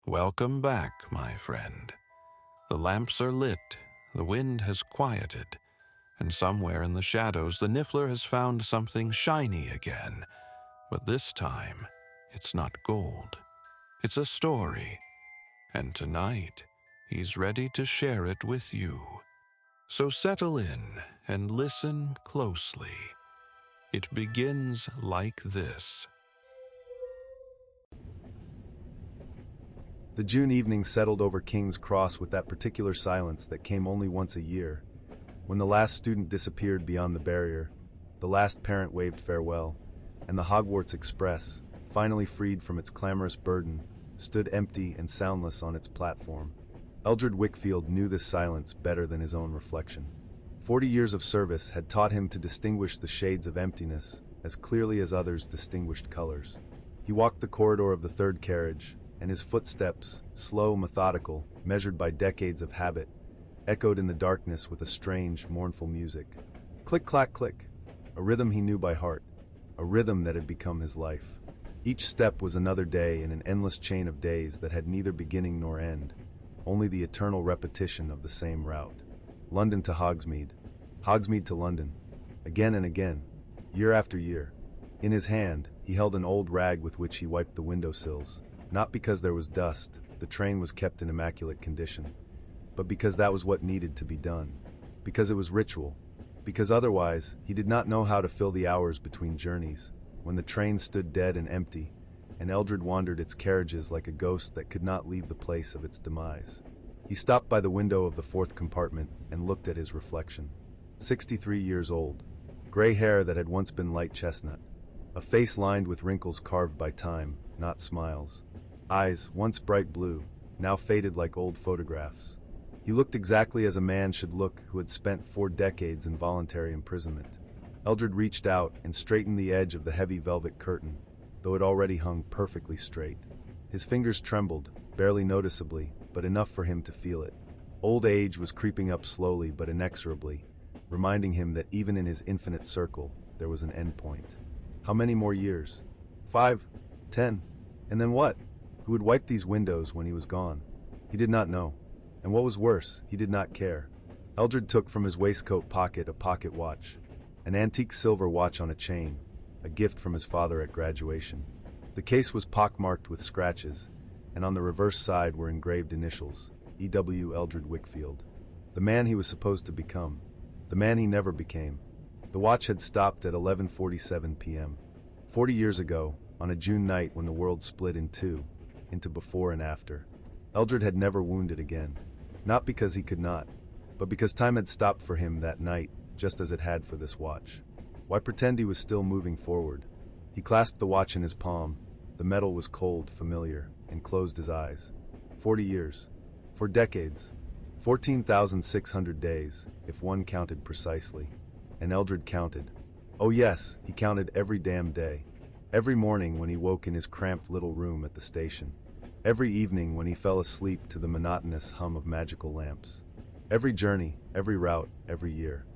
Welcome back, my friend. The lamps are lit, the wind has quieted, and somewhere in the shadows the Niffler has found something shiny again. But this time, it's not gold. It's a story, and tonight, he's ready to share it with you. So settle in and listen closely. It begins like this. The June evening settled over King's Cross with that particular silence that came only once a year. When the last student disappeared beyond the barrier, the last parent waved farewell, and the Hogwarts Express, finally freed from its clamorous burden, stood empty and soundless on its platform. Eldred Wickfield knew this silence better than his own reflection. 40 years of service had taught him to distinguish the shades of emptiness as clearly as others distinguished colors. He walked the corridor of the third carriage, and his footsteps, slow, methodical, measured by decades of habit, echoed in the darkness with a strange, mournful music. Click, clack, click, a rhythm he knew by heart, a rhythm that had become his life. Each step was another day in an endless chain of days that had neither beginning nor end, only the eternal repetition of the same route. London to Hogsmeade, Hogsmeade to London, again and again, year after year. In his hand, he held an old rag with which he wiped the windowsills. Not because there was dust, the train was kept in immaculate condition, but because that was what needed to be done. Because it was ritual. Because otherwise, he did not know how to fill the hours between journeys, when the train stood dead and empty, and Eldred wandered its carriages like a ghost that could not leave the place of its demise. He stopped by the window of the fourth compartment and looked at his reflection. 63 years old, gray hair that had once been light chestnut, a face lined with wrinkles carved by time, not smiles. Eyes, once bright blue, now faded like old photographs. He looked exactly as a man should look who had spent 4 decades in voluntary imprisonment. Eldred reached out and straightened the edge of the heavy velvet curtain, though it already hung perfectly straight. His fingers trembled, barely noticeably, but enough for him to feel it. Old age was creeping up slowly but inexorably, reminding him that even in his infinite circle, there was an end point. How many more years? 5, 10, and then what? Who would wipe these windows when he was gone? He did not know. And what was worse, he did not care. Eldred took from his waistcoat pocket a pocket watch, an antique silver watch on a chain, a gift from his father at graduation. The case was pockmarked with scratches, and on the reverse side were engraved initials, E.W. Eldred Wickfield. The man he was supposed to become. The man he never became. The watch had stopped at 11:47 p.m. 40 years ago, on a June night when the world split in two, into before and after. Eldred had never wounded again. Not because he could not, but because time had stopped for him that night, just as it had for this watch. Why pretend he was still moving forward? He clasped the watch in his palm. The metal was cold, familiar, and closed his eyes. 40 years. 4 decades. 14,600 days, if one counted precisely. And Eldred counted. Oh yes, he counted every damn day. Every morning when he woke in his cramped little room at the station. Every evening when he fell asleep to the monotonous hum of magical lamps. Every journey, every route, every year.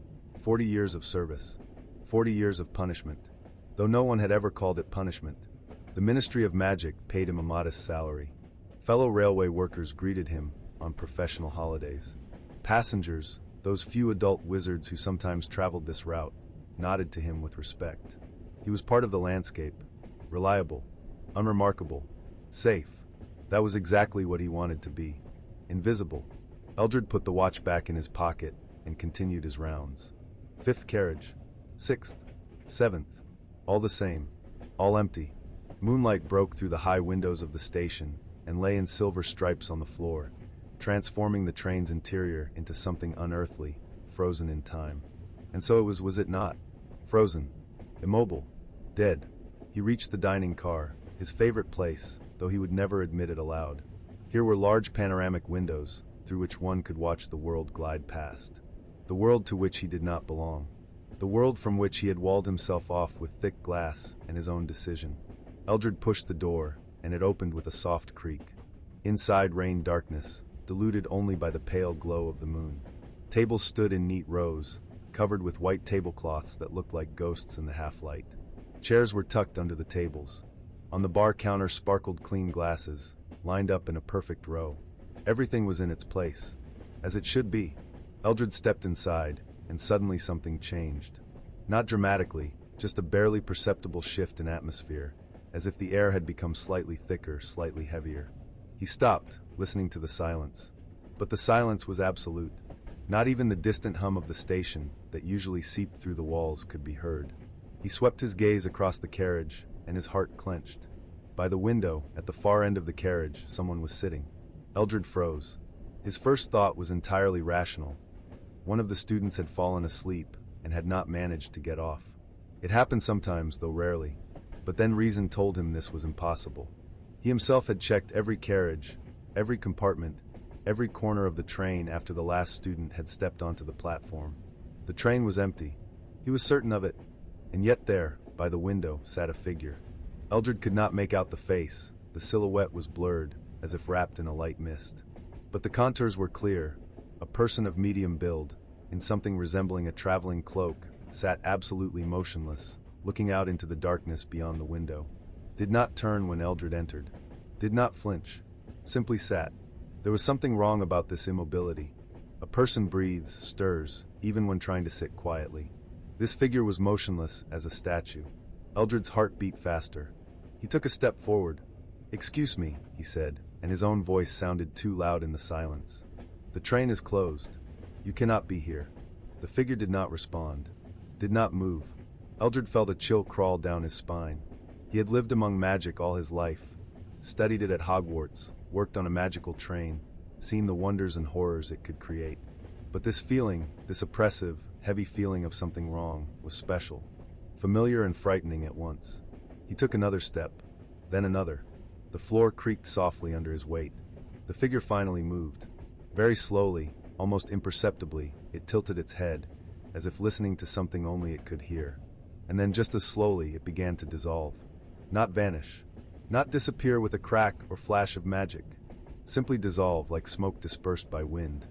40 years of service. 40 years of punishment. Though no one had ever called it punishment. The Ministry of Magic paid him a modest salary. Fellow railway workers greeted him on professional holidays. Passengers, those few adult wizards who sometimes traveled this route, nodded to him with respect. He was part of the landscape. Reliable. Unremarkable. Safe. That was exactly what he wanted to be. Invisible. Eldred put the watch back in his pocket and continued his rounds. 5th carriage. 6th. 7th. All the same. All empty. Moonlight broke through the high windows of the station and lay in silver stripes on the floor, transforming the train's interior into something unearthly, frozen in time. And so it was it not? Frozen. Immobile. Dead. He reached the dining car, his favorite place, though he would never admit it aloud. Here were large panoramic windows, through which one could watch the world glide past. The world to which he did not belong. The world from which he had walled himself off with thick glass and his own decision. Eldred pushed the door, and it opened with a soft creak. Inside reigned darkness, diluted only by the pale glow of the moon. Tables stood in neat rows, covered with white tablecloths that looked like ghosts in the half-light. Chairs were tucked under the tables. On the bar counter sparkled clean glasses, lined up in a perfect row. Everything was in its place, as it should be. Eldred stepped inside, and suddenly something changed. Not dramatically, just a barely perceptible shift in atmosphere, as if the air had become slightly thicker, slightly heavier. He stopped, listening to the silence. But the silence was absolute. Not even the distant hum of the station that usually seeped through the walls could be heard. He swept his gaze across the carriage, and his heart clenched. By the window, at the far end of the carriage, someone was sitting. Eldred froze. His first thought was entirely rational. One of the students had fallen asleep and had not managed to get off. It happened sometimes, though rarely. But then reason told him this was impossible. He himself had checked every carriage, every compartment, every corner of the train after the last student had stepped onto the platform. The train was empty. He was certain of it. And yet there, by the window, sat a figure. Eldred could not make out the face. The silhouette was blurred, as if wrapped in a light mist. But the contours were clear. A person of medium build, in something resembling a traveling cloak, sat absolutely motionless, looking out into the darkness beyond the window. Did not turn when Eldred entered. Did not flinch. Simply sat. There was something wrong about this immobility. A person breathes, stirs, even when trying to sit quietly. This figure was motionless as a statue. Eldred's heart beat faster. He took a step forward. "Excuse me," he said, and his own voice sounded too loud in the silence. "The train is closed. You cannot be here." The figure did not respond, did not move. Eldred felt a chill crawl down his spine. He had lived among magic all his life, studied it at Hogwarts, worked on a magical train, seen the wonders and horrors it could create. But this feeling, this oppressive, heavy feeling of something wrong, was special, familiar and frightening at once. He took another step, then another. The floor creaked softly under his weight. The figure finally moved. Very slowly, almost imperceptibly, it tilted its head, as if listening to something only it could hear. And then just as slowly, it began to dissolve. Not vanish. Not disappear with a crack or flash of magic. Simply dissolve like smoke dispersed by wind.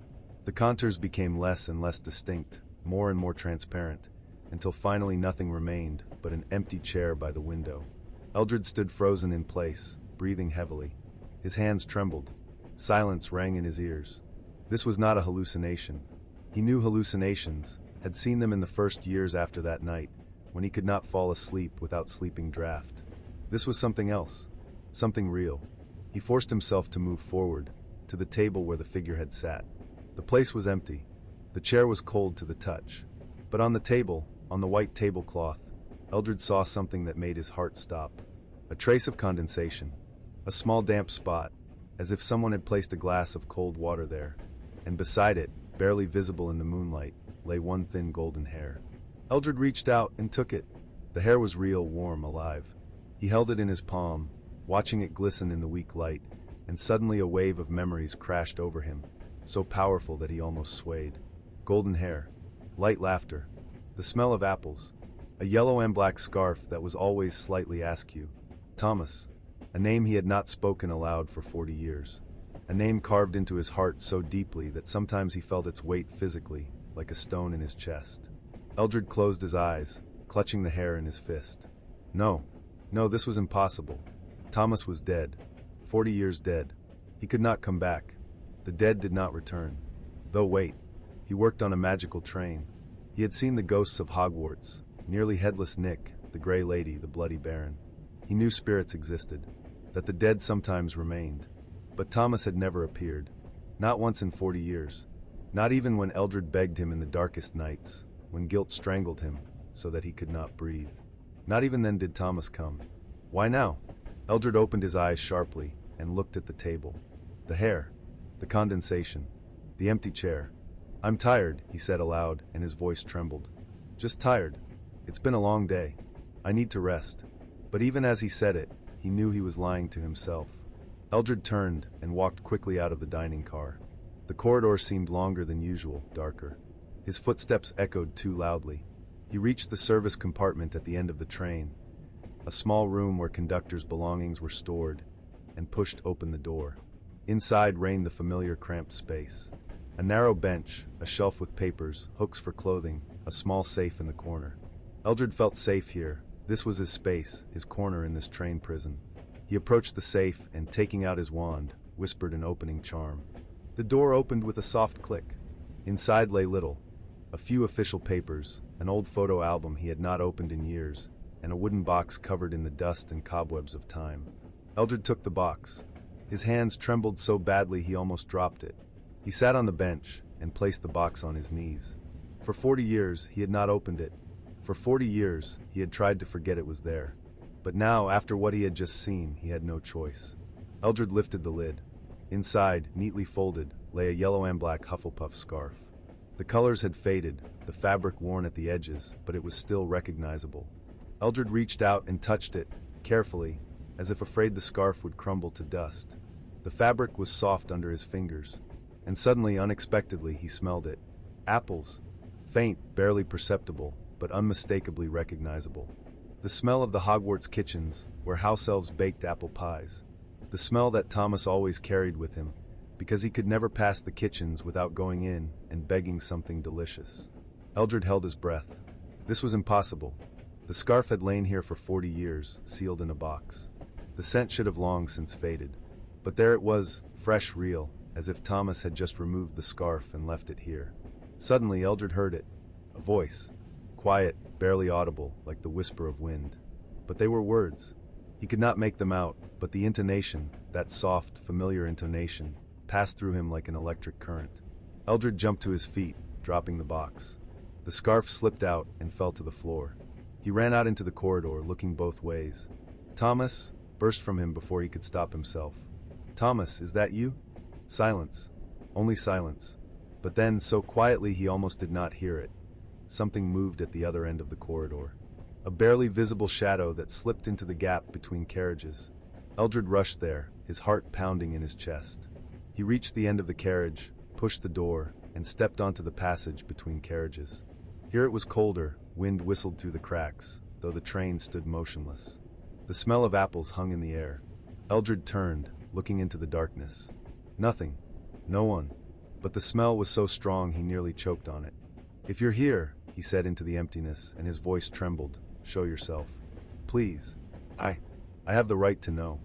The contours became less and less distinct, more and more transparent, until finally nothing remained but an empty chair by the window. Eldred stood frozen in place, breathing heavily. His hands trembled. Silence rang in his ears. This was not a hallucination. He knew hallucinations, had seen them in the first years after that night, when he could not fall asleep without sleeping draft. This was something else, something real. He forced himself to move forward, to the table where the figure had sat. The place was empty. The chair was cold to the touch. But on the table, on the white tablecloth, Eldred saw something that made his heart stop. A trace of condensation. A small damp spot, as if someone had placed a glass of cold water there. And beside it, barely visible in the moonlight, lay one thin golden hair. Eldred reached out and took it. The hair was real, warm, alive. He held it in his palm, watching it glisten in the weak light, and suddenly a wave of memories crashed over him, so powerful that he almost swayed. Golden hair, light laughter, the smell of apples, a yellow and black scarf that was always slightly askew. Thomas, a name he had not spoken aloud for 40 years. A name carved into his heart so deeply that sometimes he felt its weight physically, like a stone in his chest. Eldred closed his eyes, clutching the hair in his fist. No, this was impossible. Thomas was dead. 40 years dead. He could not come back. The dead did not return. Though wait, he worked on a magical train. He had seen the ghosts of Hogwarts, nearly headless Nick, the Grey Lady, the Bloody Baron. He knew spirits existed, that the dead sometimes remained. But Thomas had never appeared. Not once in 40 years. Not even when Eldred begged him in the darkest nights, when guilt strangled him, so that he could not breathe. Not even then did Thomas come. Why now? Eldred opened his eyes sharply and looked at the table. The hair, the condensation, the empty chair. "I'm tired," he said aloud, and his voice trembled. "Just tired. It's been a long day. I need to rest." But even as he said it, he knew he was lying to himself. Eldred turned and walked quickly out of the dining car. The corridor seemed longer than usual, darker. His footsteps echoed too loudly. He reached the service compartment at the end of the train, a small room where conductors' belongings were stored, and pushed open the door. Inside reigned the familiar cramped space. A narrow bench, a shelf with papers, hooks for clothing, a small safe in the corner. Eldred felt safe here. This was his space, his corner in this train prison. He approached the safe and, taking out his wand, whispered an opening charm. The door opened with a soft click. Inside lay little: a few official papers, an old photo album he had not opened in years, and a wooden box covered in the dust and cobwebs of time. Eldred took the box. His hands trembled so badly he almost dropped it. He sat on the bench and placed the box on his knees. For 40 years he had not opened it. For 40 years he had tried to forget it was there. But now, after what he had just seen, he had no choice. Eldred lifted the lid. Inside, neatly folded, lay a yellow and black Hufflepuff scarf. The colors had faded, the fabric worn at the edges, but it was still recognizable. Eldred reached out and touched it, carefully, as if afraid the scarf would crumble to dust. The fabric was soft under his fingers, and suddenly, unexpectedly, he smelled it. Apples. Faint, barely perceptible, but unmistakably recognizable. The smell of the Hogwarts kitchens, where house elves baked apple pies. The smell that Thomas always carried with him, because he could never pass the kitchens without going in and begging something delicious. Eldred held his breath. This was impossible. The scarf had lain here for 40 years, sealed in a box. The scent should have long since faded. But there it was, fresh, real, as if Thomas had just removed the scarf and left it here. Suddenly, Eldred heard it. A voice. Quiet, barely audible, like the whisper of wind. But they were words. He could not make them out, but the intonation, that soft, familiar intonation, passed through him like an electric current. Eldred jumped to his feet, dropping the box. The scarf slipped out and fell to the floor. He ran out into the corridor, looking both ways. "Thomas!" burst from him before he could stop himself. "Thomas, is that you?" Silence. Only silence. But then, so quietly he almost did not hear it, something moved at the other end of the corridor. A barely visible shadow that slipped into the gap between carriages. Eldred rushed there, his heart pounding in his chest. He reached the end of the carriage, pushed the door, and stepped onto the passage between carriages. Here it was colder, wind whistled through the cracks, though the train stood motionless. The smell of apples hung in the air. Eldred turned, looking into the darkness. Nothing. No one. But the smell was so strong he nearly choked on it. "If you're here," he said into the emptiness, and his voice trembled, "show yourself. Please. I have the right to know."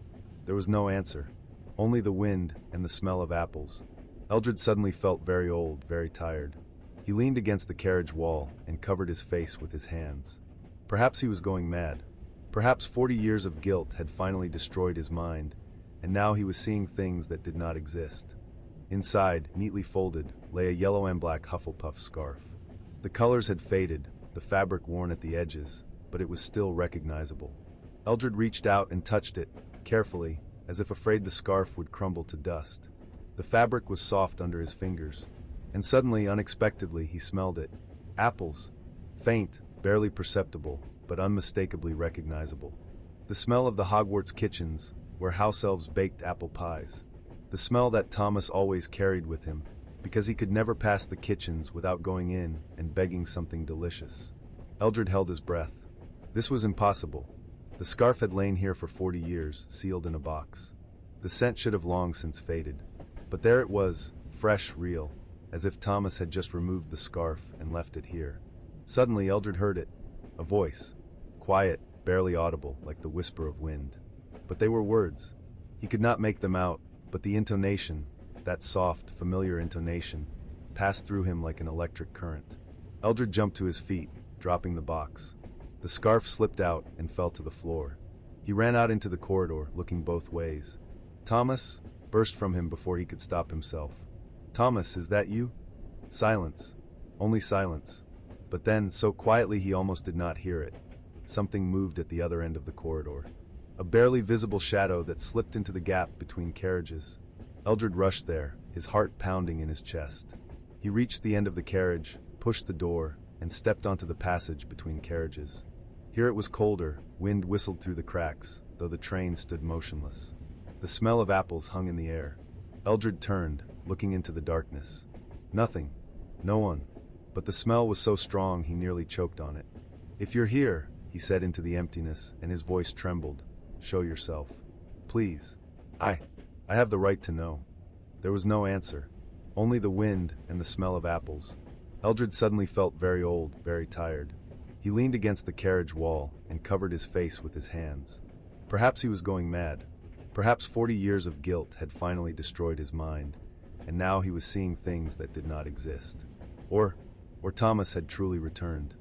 There was no answer. Only the wind and the smell of apples. Eldred suddenly felt very old, very tired. He leaned against the carriage wall and covered his face with his hands. Perhaps he was going mad. Perhaps 40 years of guilt had finally destroyed his mind, and now he was seeing things that did not exist. Inside, neatly folded, lay a yellow and black Hufflepuff scarf. The colors had faded, the fabric worn at the edges, but it was still recognizable. Eldred reached out and touched it, carefully, as if afraid the scarf would crumble to dust. The fabric was soft under his fingers, and suddenly, unexpectedly, he smelled it. Apples. Faint, barely perceptible, but unmistakably recognizable. The smell of the Hogwarts kitchens, where house elves baked apple pies. The smell that Thomas always carried with him, because he could never pass the kitchens without going in and begging something delicious. Eldred held his breath. This was impossible. The scarf had lain here for 40 years, sealed in a box. The scent should have long since faded. But there it was, fresh, real, as if Thomas had just removed the scarf and left it here. Suddenly, Eldred heard it. A voice. Quiet, barely audible, like the whisper of wind. But they were words. He could not make them out, but the intonation, that soft, familiar intonation, passed through him like an electric current. Eldred jumped to his feet, dropping the box. The scarf slipped out and fell to the floor. He ran out into the corridor, looking both ways. "Thomas!" burst from him before he could stop himself. "Thomas, is that you?" Silence. Only silence. But then, so quietly he almost did not hear it, something moved at the other end of the corridor. A barely visible shadow that slipped into the gap between carriages. Eldred rushed there, his heart pounding in his chest. He reached the end of the carriage, pushed the door, and stepped onto the passage between carriages. Here it was colder, wind whistled through the cracks, though the train stood motionless. The smell of apples hung in the air. Eldred turned, looking into the darkness. Nothing. No one. But the smell was so strong he nearly choked on it. "If you're here," he said into the emptiness, and his voice trembled, "show yourself. Please. I have the right to know." There was no answer. Only the wind and the smell of apples. Eldred suddenly felt very old, very tired. He leaned against the carriage wall and covered his face with his hands. Perhaps he was going mad. Perhaps 40 years of guilt had finally destroyed his mind, and now he was seeing things that did not exist. Or Thomas had truly returned.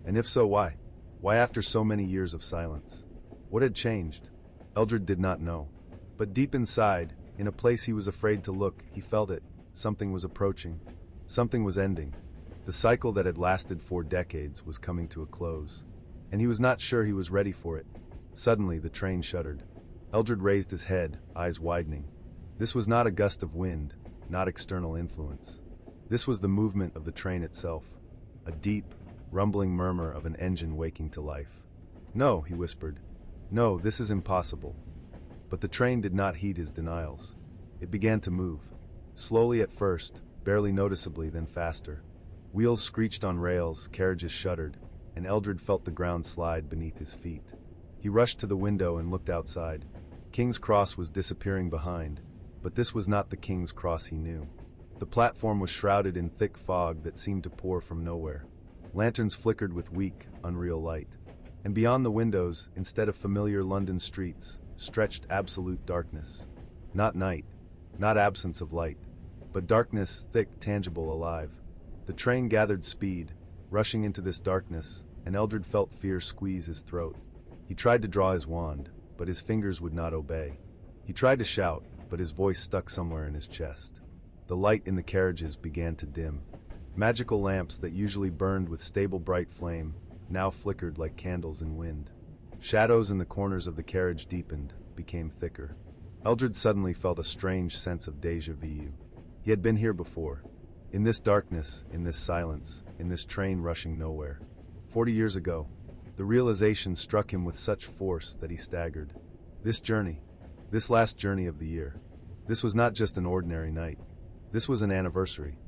And if so, why? Why after so many years of silence? What had changed? Eldred did not know. But deep inside, in a place he was afraid to look, he felt it. Something was approaching. Something was ending. The cycle that had lasted 4 decades was coming to a close. And he was not sure he was ready for it. Suddenly, the train shuddered. Eldred raised his head, eyes widening. This was not a gust of wind, not external influence. This was the movement of the train itself, a deep, rumbling murmur of an engine waking to life. "No," he whispered. "No, this is impossible." But the train did not heed his denials. It began to move. Slowly at first, barely noticeably, then faster. Wheels screeched on rails, carriages shuddered, and Eldred felt the ground slide beneath his feet. He rushed to the window and looked outside. King's Cross was disappearing behind, but this was not the King's Cross he knew. The platform was shrouded in thick fog that seemed to pour from nowhere. Lanterns flickered with weak, unreal light. And beyond the windows, instead of familiar London streets, stretched absolute darkness. Not night, not absence of light, but darkness, thick, tangible, alive. The train gathered speed, rushing into this darkness, and Eldred felt fear squeeze his throat. He tried to draw his wand, but his fingers would not obey. He tried to shout, but his voice stuck somewhere in his chest. The light in the carriages began to dim. Magical lamps that usually burned with stable bright flame now flickered like candles in wind. Shadows in the corners of the carriage deepened, became thicker. Eldred suddenly felt a strange sense of déjà vu. He had been here before. In this darkness, in this silence, in this train rushing nowhere. 40 years ago. The realization struck him with such force that he staggered. This journey, this last journey of the year, this was not just an ordinary night. This was an anniversary.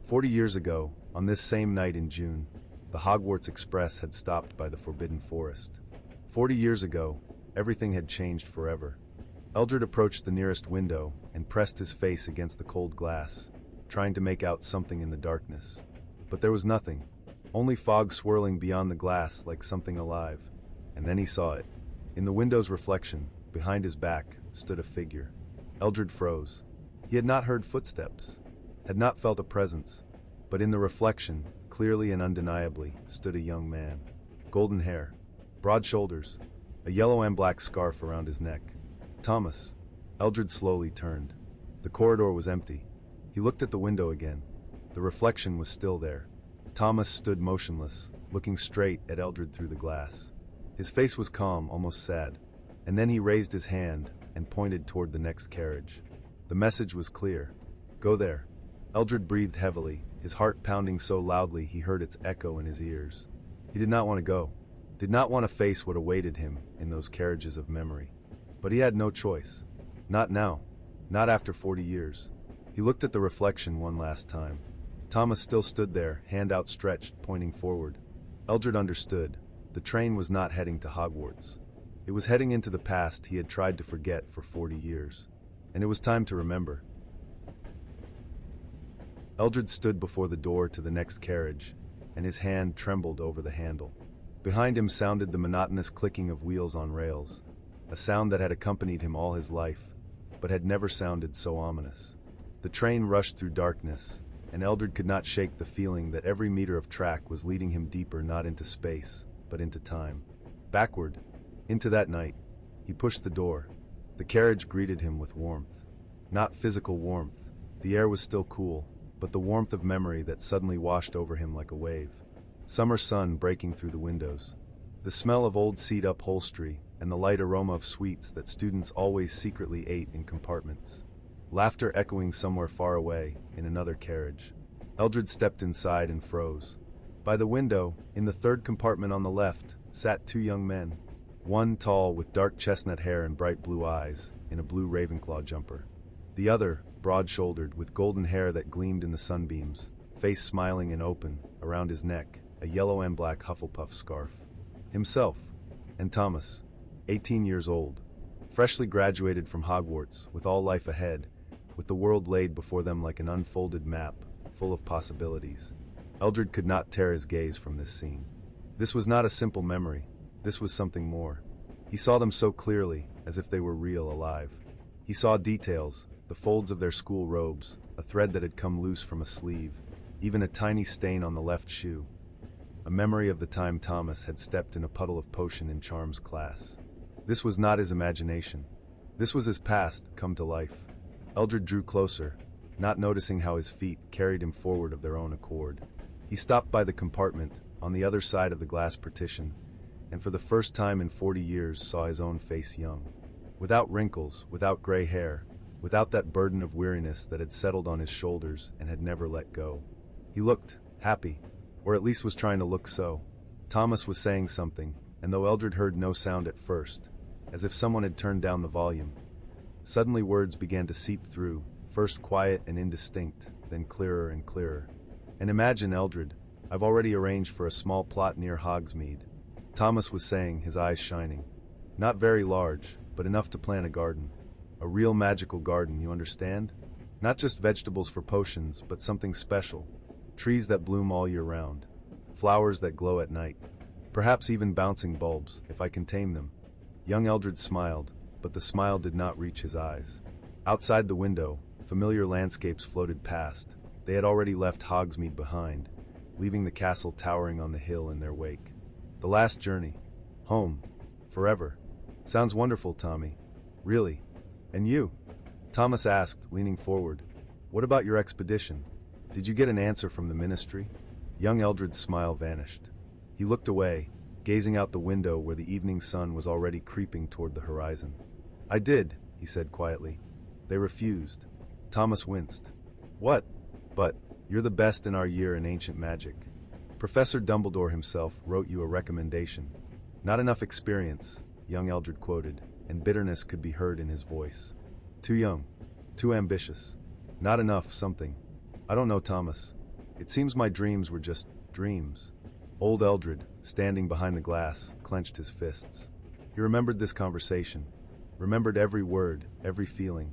40 years ago, on this same night in June, the Hogwarts Express had stopped by the Forbidden Forest. 40 years ago, everything had changed forever. Eldred approached the nearest window and pressed his face against the cold glass, trying to make out something in the darkness. But there was nothing. Only fog swirling beyond the glass like something alive. And then he saw it. In the window's reflection, behind his back, stood a figure. Eldred froze. He had not heard footsteps, had not felt a presence, but in the reflection, clearly and undeniably, stood a young man. Golden hair, broad shoulders, a yellow and black scarf around his neck. Thomas. Eldred slowly turned. The corridor was empty. He looked at the window again. The reflection was still there. Thomas stood motionless, looking straight at Eldred through the glass. His face was calm, almost sad, and then he raised his hand and pointed toward the next carriage. The message was clear. Go there. Eldred breathed heavily, his heart pounding so loudly he heard its echo in his ears. He did not want to go, did not want to face what awaited him in those carriages of memory. But he had no choice. Not now, not after 40 years. He looked at the reflection one last time. Thomas still stood there, hand outstretched, pointing forward. Eldred understood. The train was not heading to Hogwarts. It was heading into the past he had tried to forget for 40 years. And it was time to remember. Eldred stood before the door to the next carriage, and his hand trembled over the handle. Behind him sounded the monotonous clicking of wheels on rails, a sound that had accompanied him all his life, but had never sounded so ominous. The train rushed through darkness, and Eldred could not shake the feeling that every meter of track was leading him deeper not into space, but into time. Backward, into that night. He pushed the door. The carriage greeted him with warmth. Not physical warmth. The air was still cool, but the warmth of memory that suddenly washed over him like a wave. Summer sun breaking through the windows. The smell of old seat upholstery and the light aroma of sweets that students always secretly ate in compartments. Laughter echoing somewhere far away in another carriage. Eldred stepped inside and froze. By the window, in the third compartment on the left, sat 2 young men. One tall with dark chestnut hair and bright blue eyes, in a blue Ravenclaw jumper. The other, broad-shouldered, with golden hair that gleamed in the sunbeams, face smiling and open, around his neck, a yellow and black Hufflepuff scarf. Himself, and Thomas, 18 years old, freshly graduated from Hogwarts, with all life ahead, with the world laid before them like an unfolded map, full of possibilities. Eldred could not tear his gaze from this scene. This was not a simple memory. This was something more. He saw them so clearly, as if they were real, alive. He saw details, the folds of their school robes, a thread that had come loose from a sleeve, even a tiny stain on the left shoe. A memory of the time Thomas had stepped in a puddle of potion in Charm's class. This was not his imagination. This was his past, come to life. Eldred drew closer, not noticing how his feet carried him forward of their own accord. He stopped by the compartment, on the other side of the glass partition, and for the first time in 40 years saw his own face young. Without wrinkles, without gray hair, without that burden of weariness that had settled on his shoulders and had never let go. He looked happy, or at least was trying to look so. Thomas was saying something, and though Eldred heard no sound at first, as if someone had turned down the volume, suddenly words began to seep through, first quiet and indistinct, then clearer and clearer. And imagine, Eldred, I've already arranged for a small plot near Hogsmeade. Thomas was saying, his eyes shining. Not very large, but enough to plant a garden. A real magical garden, you understand? Not just vegetables for potions, but something special. Trees that bloom all year round. Flowers that glow at night. Perhaps even bouncing bulbs, if I can tame them. Young Eldred smiled, but the smile did not reach his eyes. Outside the window, familiar landscapes floated past. They had already left Hogsmeade behind, leaving the castle towering on the hill in their wake. The last journey. Home. Forever. Sounds wonderful, Tommy. Really? And you? Thomas asked, leaning forward. What about your expedition? Did you get an answer from the ministry? Young Eldred's smile vanished. He looked away, gazing out the window where the evening sun was already creeping toward the horizon. I did, he said quietly. They refused. Thomas winced. What? But, you're the best in our year in ancient magic. Professor Dumbledore himself wrote you a recommendation. Not enough experience, young Eldred quoted, and bitterness could be heard in his voice. Too young. Too ambitious. Not enough something. I don't know, Thomas. It seems my dreams were just dreams. Old Eldred, standing behind the glass, clenched his fists. He remembered this conversation. Remembered every word, every feeling.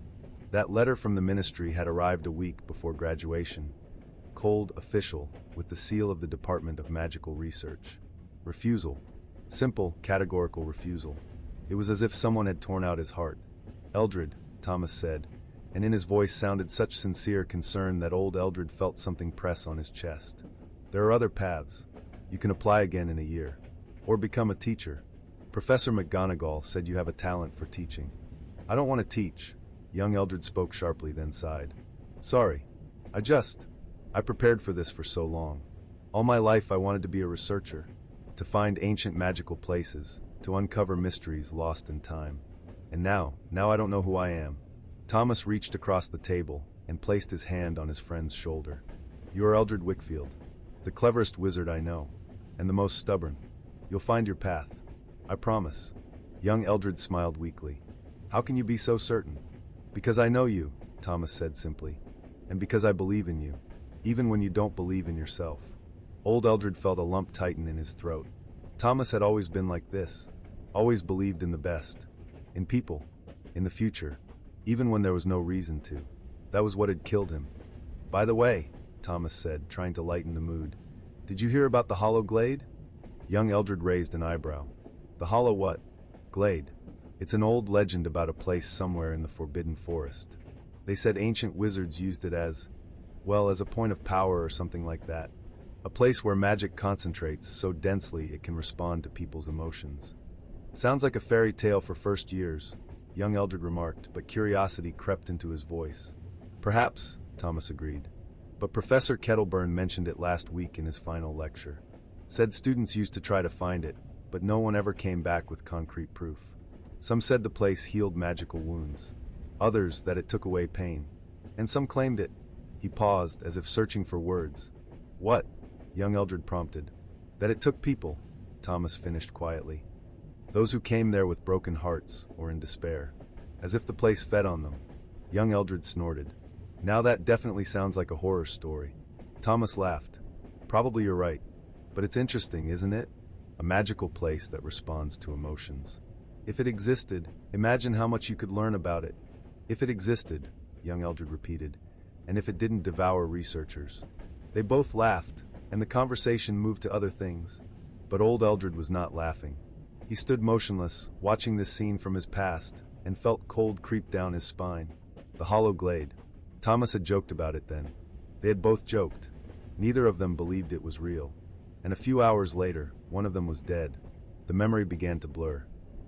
That letter from the ministry had arrived a week before graduation. Cold, official, with the seal of the Department of Magical Research. Refusal. Simple, categorical refusal. It was as if someone had torn out his heart. Eldred, Thomas said, and in his voice sounded such sincere concern that old Eldred felt something press on his chest. There are other paths. You can apply again in a year. Or become a teacher. Professor McGonagall said you have a talent for teaching. I don't want to teach. Young Eldred spoke sharply, then sighed. Sorry. I prepared for this for so long. All my life I wanted to be a researcher. To find ancient magical places. To uncover mysteries lost in time. And now I don't know who I am. Thomas reached across the table and placed his hand on his friend's shoulder. You are Eldred Wickfield, the cleverest wizard I know, and the most stubborn. You'll find your path. I promise. Young Eldred smiled weakly. How can you be so certain? Because I know you, Thomas said simply, and because I believe in you, even when you don't believe in yourself. Old Eldred felt a lump tighten in his throat. Thomas had always been like this, always believed in the best, in people, in the future, even when there was no reason to. That was what had killed him. By the way, Thomas said, trying to lighten the mood, did you hear about the Hollow Glade? Young Eldred raised an eyebrow. The Hollow what? Glade. It's an old legend about a place somewhere in the Forbidden Forest. They said ancient wizards used it as a point of power or something like that. A place where magic concentrates so densely it can respond to people's emotions. Sounds like a fairy tale for first years, young Eldred remarked, but curiosity crept into his voice. Perhaps, Thomas agreed. But Professor Kettleburn mentioned it last week in his final lecture. Said students used to try to find it, but no one ever came back with concrete proof. Some said the place healed magical wounds. Others that it took away pain. And some claimed it. He paused, as if searching for words. What? Young Eldred prompted. That it took people, Thomas finished quietly. Those who came there with broken hearts or in despair. As if the place fed on them. Young Eldred snorted. Now that definitely sounds like a horror story. Thomas laughed. Probably you're right. But it's interesting, isn't it? A magical place that responds to emotions. If it existed, imagine how much you could learn about it. If it existed, young Eldred repeated, and if it didn't devour researchers. They both laughed, and the conversation moved to other things. But old Eldred was not laughing. He stood motionless, watching this scene from his past, and felt cold creep down his spine. The hollow glade. Thomas had joked about it then. They had both joked. Neither of them believed it was real. And a few hours later, one of them was dead. The memory began to blur.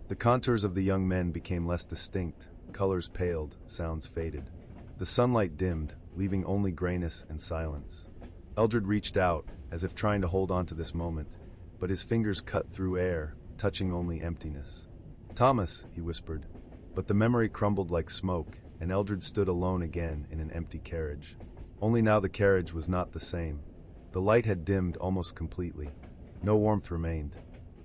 The contours of the young men became less distinct, colors paled, sounds faded. The sunlight dimmed, leaving only grayness and silence. Eldred reached out, as if trying to hold on to this moment, but his fingers cut through air, touching only emptiness. "Thomas," he whispered. But the memory crumbled like smoke, and Eldred stood alone again in an empty carriage. Only now the carriage was not the same. The light had dimmed almost completely. No warmth remained.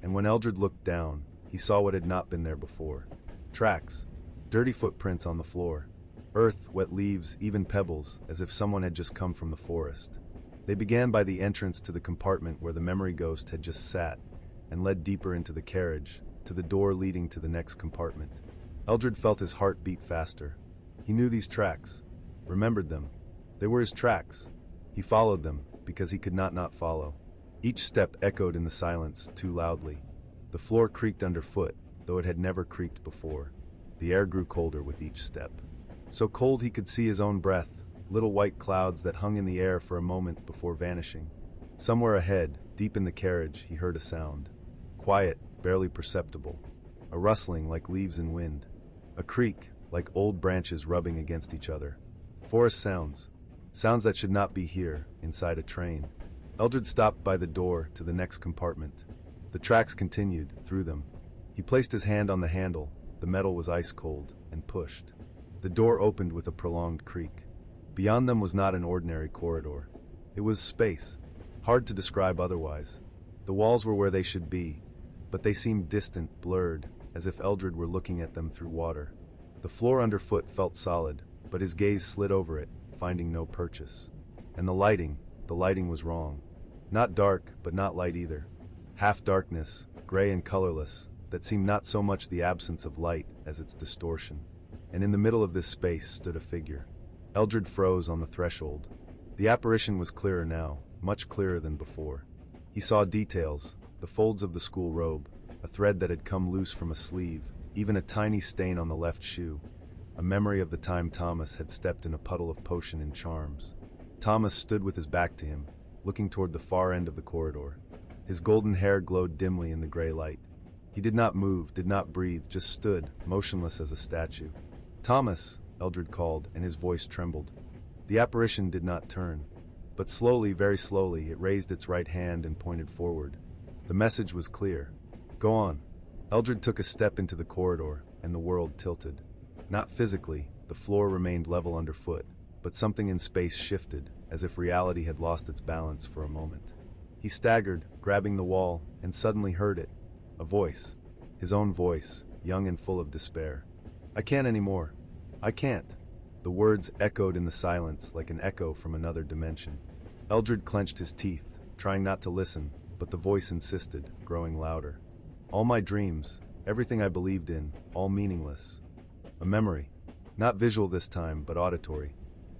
And when Eldred looked down, he saw what had not been there before. Tracks. Dirty footprints on the floor. Earth, wet leaves, even pebbles, as if someone had just come from the forest. They began by the entrance to the compartment where the memory ghost had just sat, and led deeper into the carriage, to the door leading to the next compartment. Eldred felt his heart beat faster. He knew these tracks, remembered them. They were his tracks. He followed them, because he could not follow. Each step echoed in the silence too loudly. The floor creaked underfoot, though it had never creaked before. The air grew colder with each step. So cold he could see his own breath, little white clouds that hung in the air for a moment before vanishing. Somewhere ahead, deep in the carriage, he heard a sound. Quiet, barely perceptible. A rustling like leaves in wind. A creak, like old branches rubbing against each other. Forest sounds. Sounds that should not be here, inside a train. Eldred stopped by the door to the next compartment. The tracks continued, through them. He placed his hand on the handle, the metal was ice cold, and pushed. The door opened with a prolonged creak. Beyond them was not an ordinary corridor. It was space, hard to describe otherwise. The walls were where they should be, but they seemed distant, blurred, as if Eldred were looking at them through water. The floor underfoot felt solid, but his gaze slid over it, finding no purchase. And the lighting was wrong. Not dark, but not light either. Half darkness, gray and colorless, that seemed not so much the absence of light as its distortion. And in the middle of this space stood a figure. Eldred froze on the threshold. The apparition was clearer now, much clearer than before. He saw details, the folds of the school robe, a thread that had come loose from a sleeve, even a tiny stain on the left shoe, a memory of the time Thomas had stepped in a puddle of potion and charms. Thomas stood with his back to him, looking toward the far end of the corridor. His golden hair glowed dimly in the gray light. He did not move, did not breathe, just stood, motionless as a statue. "Thomas," Eldred called, and his voice trembled. The apparition did not turn, but slowly, very slowly, it raised its right hand and pointed forward. The message was clear. "Go on." Eldred took a step into the corridor, and the world tilted. Not physically, the floor remained level underfoot, but something in space shifted, as if reality had lost its balance for a moment. He staggered, grabbing the wall, and suddenly heard it. A voice. His own voice, young and full of despair. "I can't anymore. I can't." The words echoed in the silence like an echo from another dimension. Eldred clenched his teeth, trying not to listen, but the voice insisted, growing louder. "All my dreams, everything I believed in, all meaningless. A memory. Not visual this time, but auditory.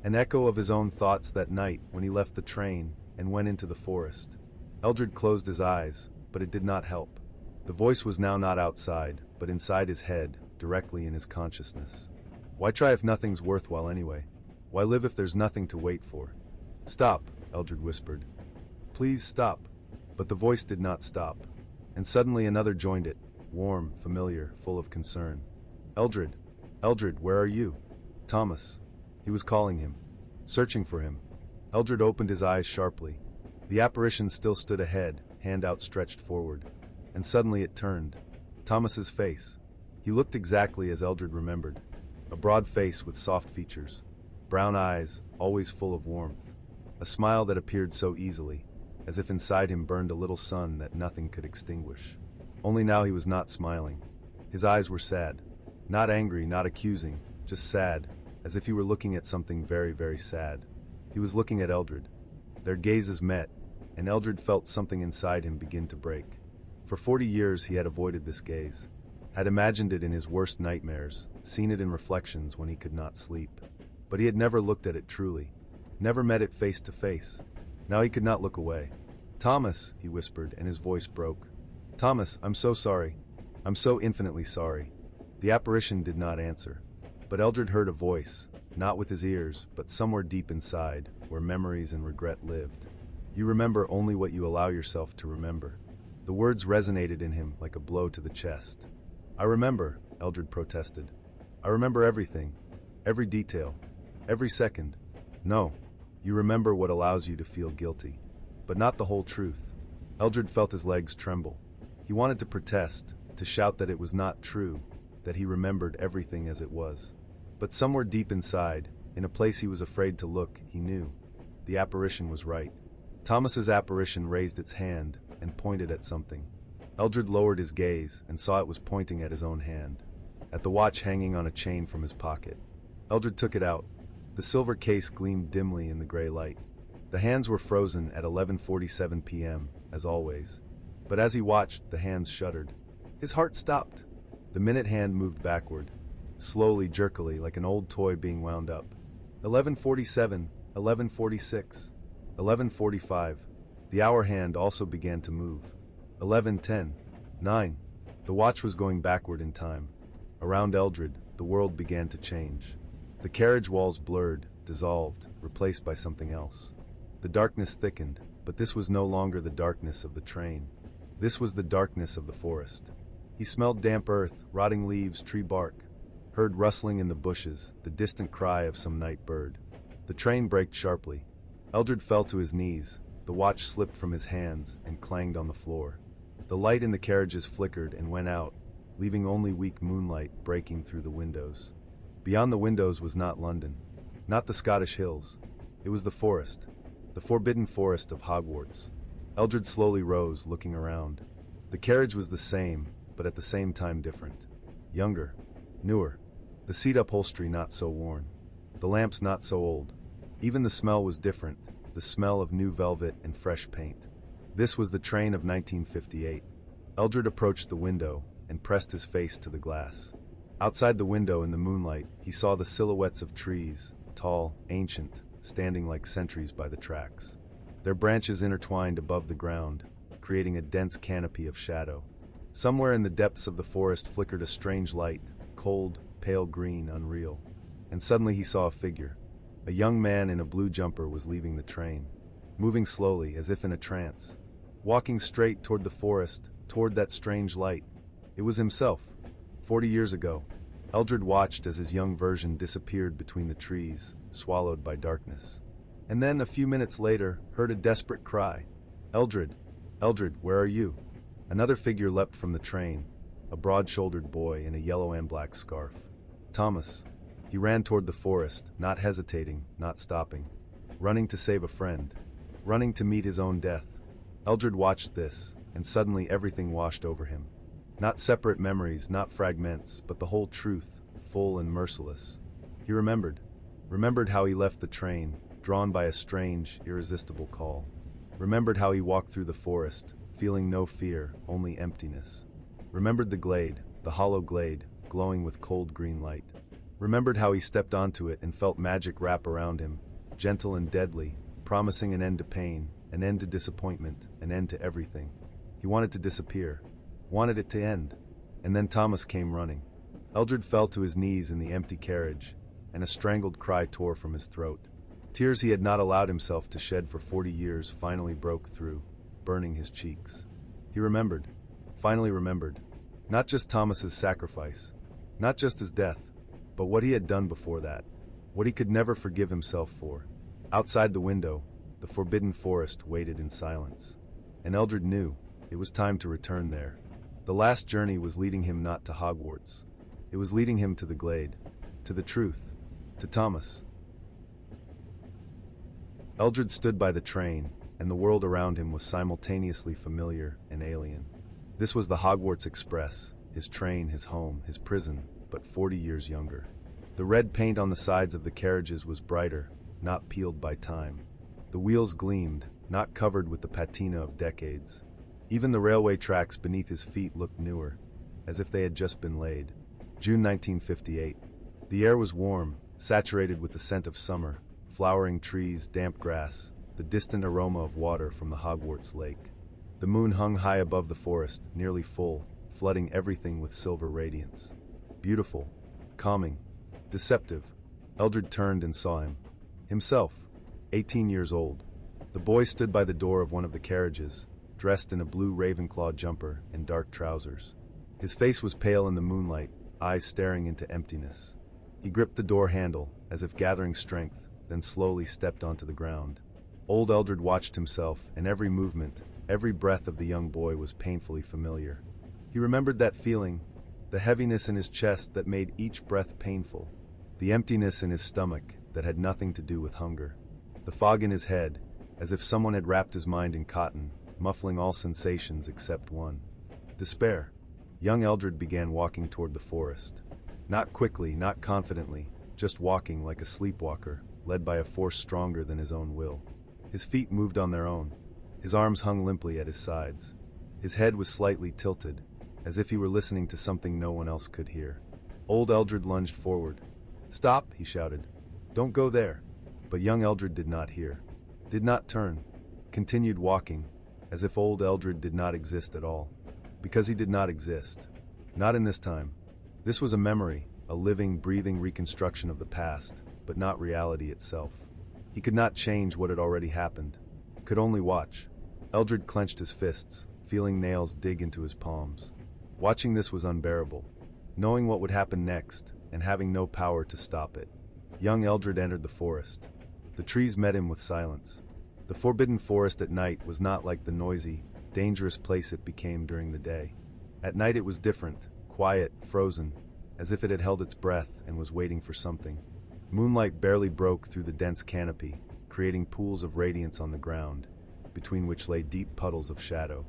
An echo of his own thoughts that night when he left the train and went into the forest." Eldred closed his eyes, but it did not help. The voice was now not outside, but inside his head, directly in his consciousness. Why try if nothing's worthwhile anyway? Why live if there's nothing to wait for? "Stop," Eldred whispered. "Please stop." But the voice did not stop. And suddenly another joined it, warm, familiar, full of concern. "Eldred, Eldred, where are you?" "Thomas." He was calling him, searching for him. Eldred opened his eyes sharply. The apparition still stood ahead, hand outstretched forward. And suddenly it turned. Thomas's face. He looked exactly as Eldred remembered. A broad face with soft features. Brown eyes, always full of warmth. A smile that appeared so easily, as if inside him burned a little sun that nothing could extinguish. Only now he was not smiling. His eyes were sad. Not angry, not accusing, just sad, as if he were looking at something very, very sad. He was looking at Eldred. Their gazes met, and Eldred felt something inside him begin to break. For 40 years he had avoided this gaze, had imagined it in his worst nightmares, seen it in reflections when he could not sleep. But he had never looked at it truly, never met it face to face. Now he could not look away. "Thomas," he whispered, and his voice broke. "Thomas, I'm so sorry. I'm so infinitely sorry." The The apparition did not answer. But Eldred heard a voice, not with his ears, but somewhere deep inside, where memories and regret lived. You remember only what you allow yourself to remember. The words resonated in him like a blow to the chest. I remember, Eldred protested. I remember everything, every detail, every second. No, you remember what allows you to feel guilty, but not the whole truth. Eldred felt his legs tremble. He wanted to protest, to shout that it was not true, that he remembered everything as it was. But somewhere deep inside, in a place he was afraid to look, he knew. The apparition was right. Thomas's apparition raised its hand and pointed at something. Eldred lowered his gaze and saw it was pointing at his own hand, at the watch hanging on a chain from his pocket. Eldred took it out. The silver case gleamed dimly in the gray light. The hands were frozen at 11:47 p.m., as always. But as he watched, the hands shuddered. His heart stopped. The minute hand moved backward, slowly, jerkily, like an old toy being wound up. 11:47, 11:46, 11:45. The hour hand also began to move. 11:10, 9. The watch was going backward in time. Around Eldred, the world began to change. The carriage walls blurred, dissolved, replaced by something else. The darkness thickened, but this was no longer the darkness of the train. This was the darkness of the forest. He smelled damp earth, rotting leaves, tree bark, heard rustling in the bushes, the distant cry of some night bird. The train braked sharply. Eldred fell to his knees. The watch slipped from his hands and clanged on the floor. The light in the carriages flickered and went out, leaving only weak moonlight breaking through the windows. Beyond the windows was not London, not the Scottish hills. It was the forest, the forbidden forest of Hogwarts. Eldred slowly rose, looking around. The carriage was the same, but at the same time different. Younger, newer. The seat upholstery not so worn. The lamps not so old. Even the smell was different, the smell of new velvet and fresh paint. This was the train of 1958. Eldred approached the window and pressed his face to the glass. Outside the window in the moonlight, he saw the silhouettes of trees, tall, ancient, standing like sentries by the tracks. Their branches intertwined above the ground, creating a dense canopy of shadow. Somewhere in the depths of the forest flickered a strange light, cold, pale green, unreal. And suddenly he saw a figure. A young man in a blue jumper was leaving the train, moving slowly as if in a trance, walking straight toward the forest, toward that strange light. It was himself. 40 years ago, Eldred watched as his young version disappeared between the trees, swallowed by darkness. And then, a few minutes later, heard a desperate cry. Eldred, Eldred, where are you? Another figure leapt from the train, a broad-shouldered boy in a yellow and black scarf. Thomas. He ran toward the forest, not hesitating, not stopping. Running to save a friend. Running to meet his own death. Eldred watched this, and suddenly everything washed over him. Not separate memories, not fragments, but the whole truth, full and merciless. He remembered how he left the train, drawn by a strange, irresistible call. Remembered how he walked through the forest, feeling no fear, only emptiness. Remembered the glade, the hollow glade, glowing with cold green light. Remembered how he stepped onto it and felt magic wrap around him, gentle and deadly, promising an end to pain, an end to disappointment, an end to everything. He wanted to disappear. Wanted it to end. And then Thomas came running. Eldred fell to his knees in the empty carriage, and a strangled cry tore from his throat. Tears he had not allowed himself to shed for 40 years finally broke through, burning his cheeks. He remembered, finally remembered, not just Thomas's sacrifice, not just his death, but what he had done before that, what he could never forgive himself for. Outside the window, the forbidden forest waited in silence. And Eldred knew it was time to return there. The last journey was leading him not to Hogwarts. It was leading him to the glade, to the truth, to Thomas. Eldred stood by the train, and the world around him was simultaneously familiar and alien. This was the Hogwarts Express, his train, his home, his prison, but 40 years younger. The red paint on the sides of the carriages was brighter, not peeled by time. The wheels gleamed, not covered with the patina of decades. Even the railway tracks beneath his feet looked newer, as if they had just been laid. June 1958. The air was warm, saturated with the scent of summer, flowering trees, damp grass, the distant aroma of water from the Hogwarts lake. The moon hung high above the forest, nearly full, flooding everything with silver radiance. beautiful, calming, deceptive. Eldred turned and saw him. Himself, 18 years old. The boy stood by the door of one of the carriages, dressed in a blue Ravenclaw jumper and dark trousers. His face was pale in the moonlight, eyes staring into emptiness. He gripped the door handle, as if gathering strength, then slowly stepped onto the ground. Old Eldred watched himself, and every movement, every breath of the young boy was painfully familiar. He remembered that feeling, the heaviness in his chest that made each breath painful, the emptiness in his stomach that had nothing to do with hunger, the fog in his head, as if someone had wrapped his mind in cotton, muffling all sensations except one: despair. Young Eldred began walking toward the forest. Not quickly, not confidently, just walking like a sleepwalker, led by a force stronger than his own will. His feet moved on their own. His arms hung limply at his sides. His head was slightly tilted, as if he were listening to something no one else could hear. Old Eldred lunged forward. "Stop," he shouted. "Don't go there." But young Eldred did not hear, did not turn, continued walking, as if old Eldred did not exist at all. Because he did not exist. Not in this time. This was a memory, a living, breathing reconstruction of the past, but not reality itself. He could not change what had already happened, could only watch. Eldred clenched his fists, feeling nails dig into his palms. Watching this was unbearable, knowing what would happen next, and having no power to stop it. Young Eldred entered the forest. The trees met him with silence. The forbidden forest at night was not like the noisy, dangerous place it became during the day. At night it was different, quiet, frozen, as if it had held its breath and was waiting for something. Moonlight barely broke through the dense canopy, creating pools of radiance on the ground, between which lay deep puddles of shadow.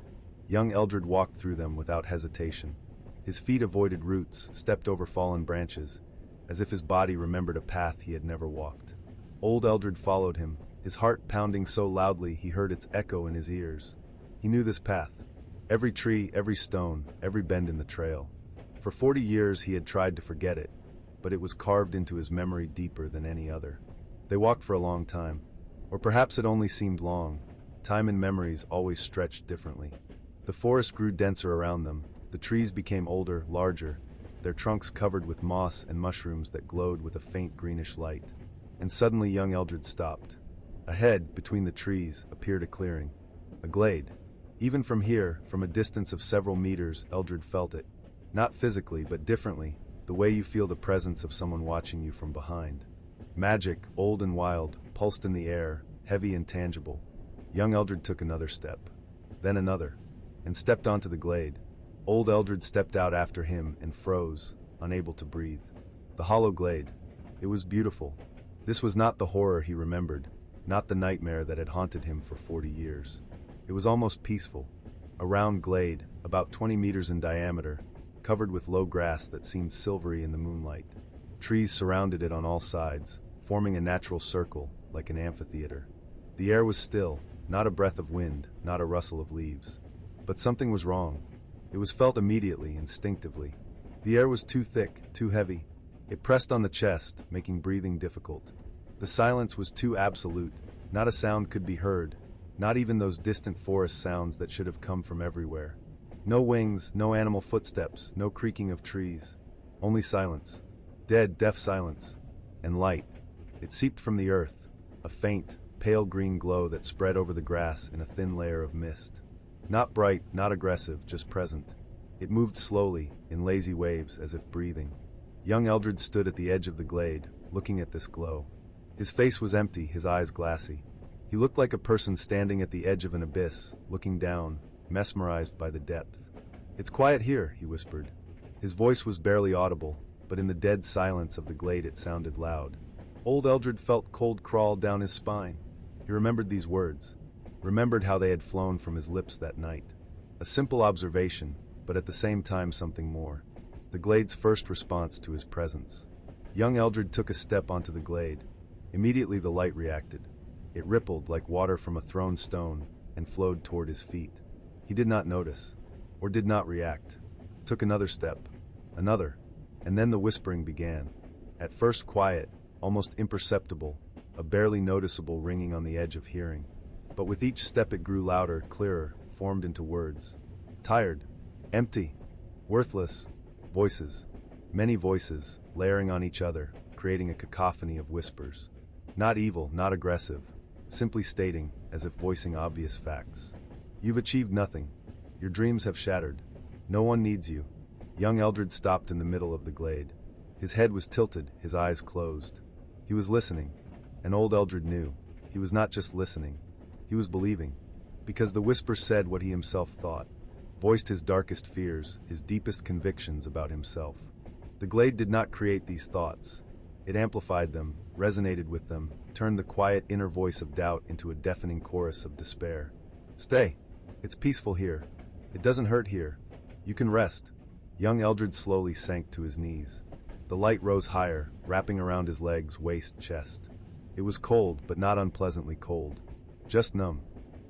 Young Eldred walked through them without hesitation. His feet avoided roots, stepped over fallen branches, as if his body remembered a path he had never walked. Old Eldred followed him, his heart pounding so loudly he heard its echo in his ears. He knew this path. Every tree, every stone, every bend in the trail. For 40 years he had tried to forget it, but it was carved into his memory deeper than any other. They walked for a long time. Or perhaps it only seemed long. Time and memories always stretched differently. The forest grew denser around them. The trees became older, larger, their trunks covered with moss and mushrooms that glowed with a faint greenish light. And suddenly young Eldred stopped. Ahead, between the trees, appeared a clearing. A glade. Even from here, from a distance of several meters, Eldred felt it. Not physically, but differently, the way you feel the presence of someone watching you from behind. Magic, old and wild, pulsed in the air, heavy and tangible. Young Eldred took another step. Then another. And stepped onto the glade. Old Eldred stepped out after him and froze, unable to breathe. The hollow glade. It was beautiful. This was not the horror he remembered, not the nightmare that had haunted him for 40 years. It was almost peaceful. A round glade, about 20 meters in diameter, covered with low grass that seemed silvery in the moonlight. Trees surrounded it on all sides, forming a natural circle, like an amphitheater. The air was still, not a breath of wind, not a rustle of leaves. But something was wrong. It was felt immediately, instinctively. The air was too thick, too heavy. It pressed on the chest, making breathing difficult. The silence was too absolute. Not a sound could be heard, not even those distant forest sounds that should have come from everywhere. No wings, no animal footsteps, no creaking of trees. Only silence. Dead, deaf silence. And light. It seeped from the earth, a faint, pale green glow that spread over the grass in a thin layer of mist. Not bright, not aggressive, just present. It moved slowly, in lazy waves, as if breathing. Young Eldred stood at the edge of the glade, looking at this glow. His face was empty, his eyes glassy. He looked like a person standing at the edge of an abyss, looking down, mesmerized by the depth. "It's quiet here," he whispered. His voice was barely audible, but in the dead silence of the glade it sounded loud. Old Eldred felt cold crawl down his spine. He remembered these words, remembered how they had flown from his lips that night. A simple observation, but at the same time something more. The glade's first response to his presence. Young Eldred took a step onto the glade. Immediately the light reacted. It rippled like water from a thrown stone and flowed toward his feet. He did not notice, or did not react. Took another step, another, and then the whispering began. At first quiet, almost imperceptible, a barely noticeable ringing on the edge of hearing. But with each step it grew louder, clearer, formed into words. Tired, empty, worthless, voices. Many voices, layering on each other, creating a cacophony of whispers. Not evil, not aggressive, simply stating, as if voicing obvious facts. You've achieved nothing. Your dreams have shattered. No one needs you. Young Eldred stopped in the middle of the glade. His head was tilted, his eyes closed. He was listening, and old Eldred knew. He was not just listening. He was believing. Because the whisper said what he himself thought, voiced his darkest fears, his deepest convictions about himself. The glade did not create these thoughts. It amplified them, resonated with them, turned the quiet inner voice of doubt into a deafening chorus of despair. Stay. It's peaceful here. It doesn't hurt here. You can rest. Young Eldred slowly sank to his knees. The light rose higher, wrapping around his legs, waist, chest. It was cold, but not unpleasantly cold. Just numb.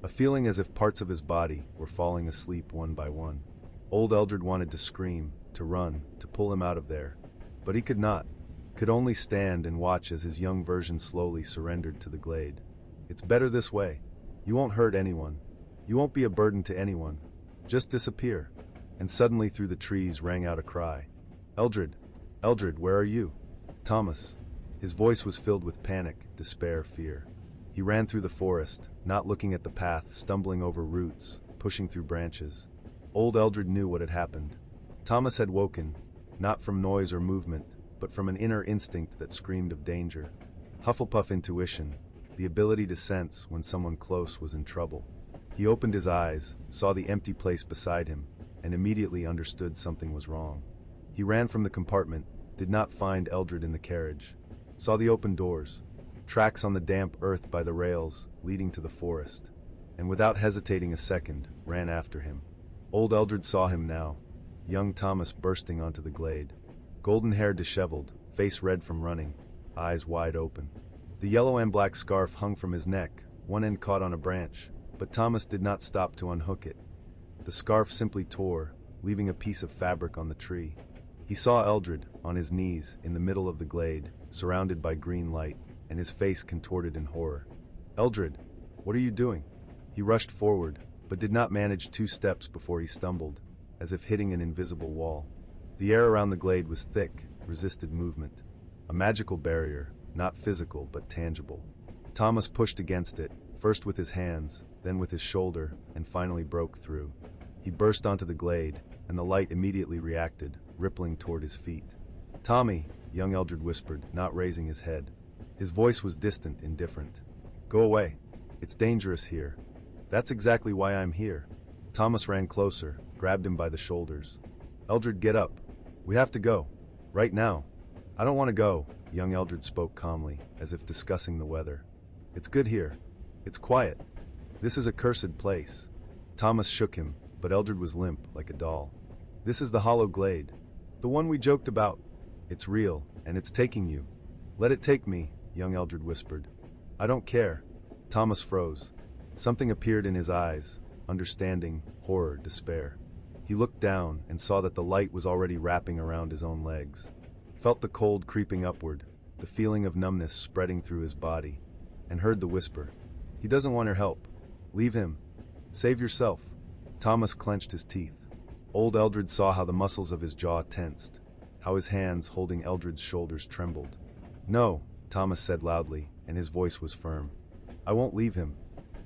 A feeling as if parts of his body were falling asleep one by one. Old Eldred wanted to scream, to run, to pull him out of there. But he could not. Could only stand and watch as his young version slowly surrendered to the glade. It's better this way. You won't hurt anyone. You won't be a burden to anyone. Just disappear. And suddenly through the trees rang out a cry. Eldred! Eldred, where are you? Thomas. His voice was filled with panic, despair, fear. He ran through the forest, not looking at the path, stumbling over roots, pushing through branches. Old Eldred knew what had happened. Thomas had woken, not from noise or movement, but from an inner instinct that screamed of danger. Hufflepuff intuition, the ability to sense when someone close was in trouble. He opened his eyes, saw the empty place beside him, and immediately understood something was wrong. He ran from the compartment, did not find Eldred in the carriage. Saw the open doors, tracks on the damp earth by the rails leading to the forest, and without hesitating a second, ran after him. Old Eldred saw him now, young Thomas bursting onto the glade. Golden hair disheveled, face red from running, eyes wide open. The yellow and black scarf hung from his neck, one end caught on a branch, but Thomas did not stop to unhook it. The scarf simply tore, leaving a piece of fabric on the tree. He saw Eldred, on his knees, in the middle of the glade, surrounded by green light, and his face contorted in horror. Eldred, what are you doing? He rushed forward, but did not manage 2 steps before he stumbled, as if hitting an invisible wall. The air around the glade was thick, resisted movement. A magical barrier, not physical but tangible. Thomas pushed against it, first with his hands, then with his shoulder, and finally broke through. He burst onto the glade, and the light immediately reacted, rippling toward his feet. Tommy, young Eldred whispered, not raising his head. His voice was distant, indifferent. Go away. It's dangerous here. That's exactly why I'm here. Thomas ran closer, grabbed him by the shoulders. Eldred, get up. We have to go. Right now. I don't want to go, young Eldred spoke calmly, as if discussing the weather. It's good here. It's quiet. This is a cursed place. Thomas shook him, but Eldred was limp, like a doll. This is the hollow glade. The one we joked about. It's real, and it's taking you. Let it take me, young Eldred whispered. I don't care. Thomas froze. Something appeared in his eyes, understanding, horror, despair. He looked down and saw that the light was already wrapping around his own legs. Felt the cold creeping upward, the feeling of numbness spreading through his body, and heard the whisper. He doesn't want your help. Leave him. Save yourself. Thomas clenched his teeth. Old Eldred saw how the muscles of his jaw tensed, how his hands holding Eldred's shoulders trembled. No, Thomas said loudly, and his voice was firm. I won't leave him.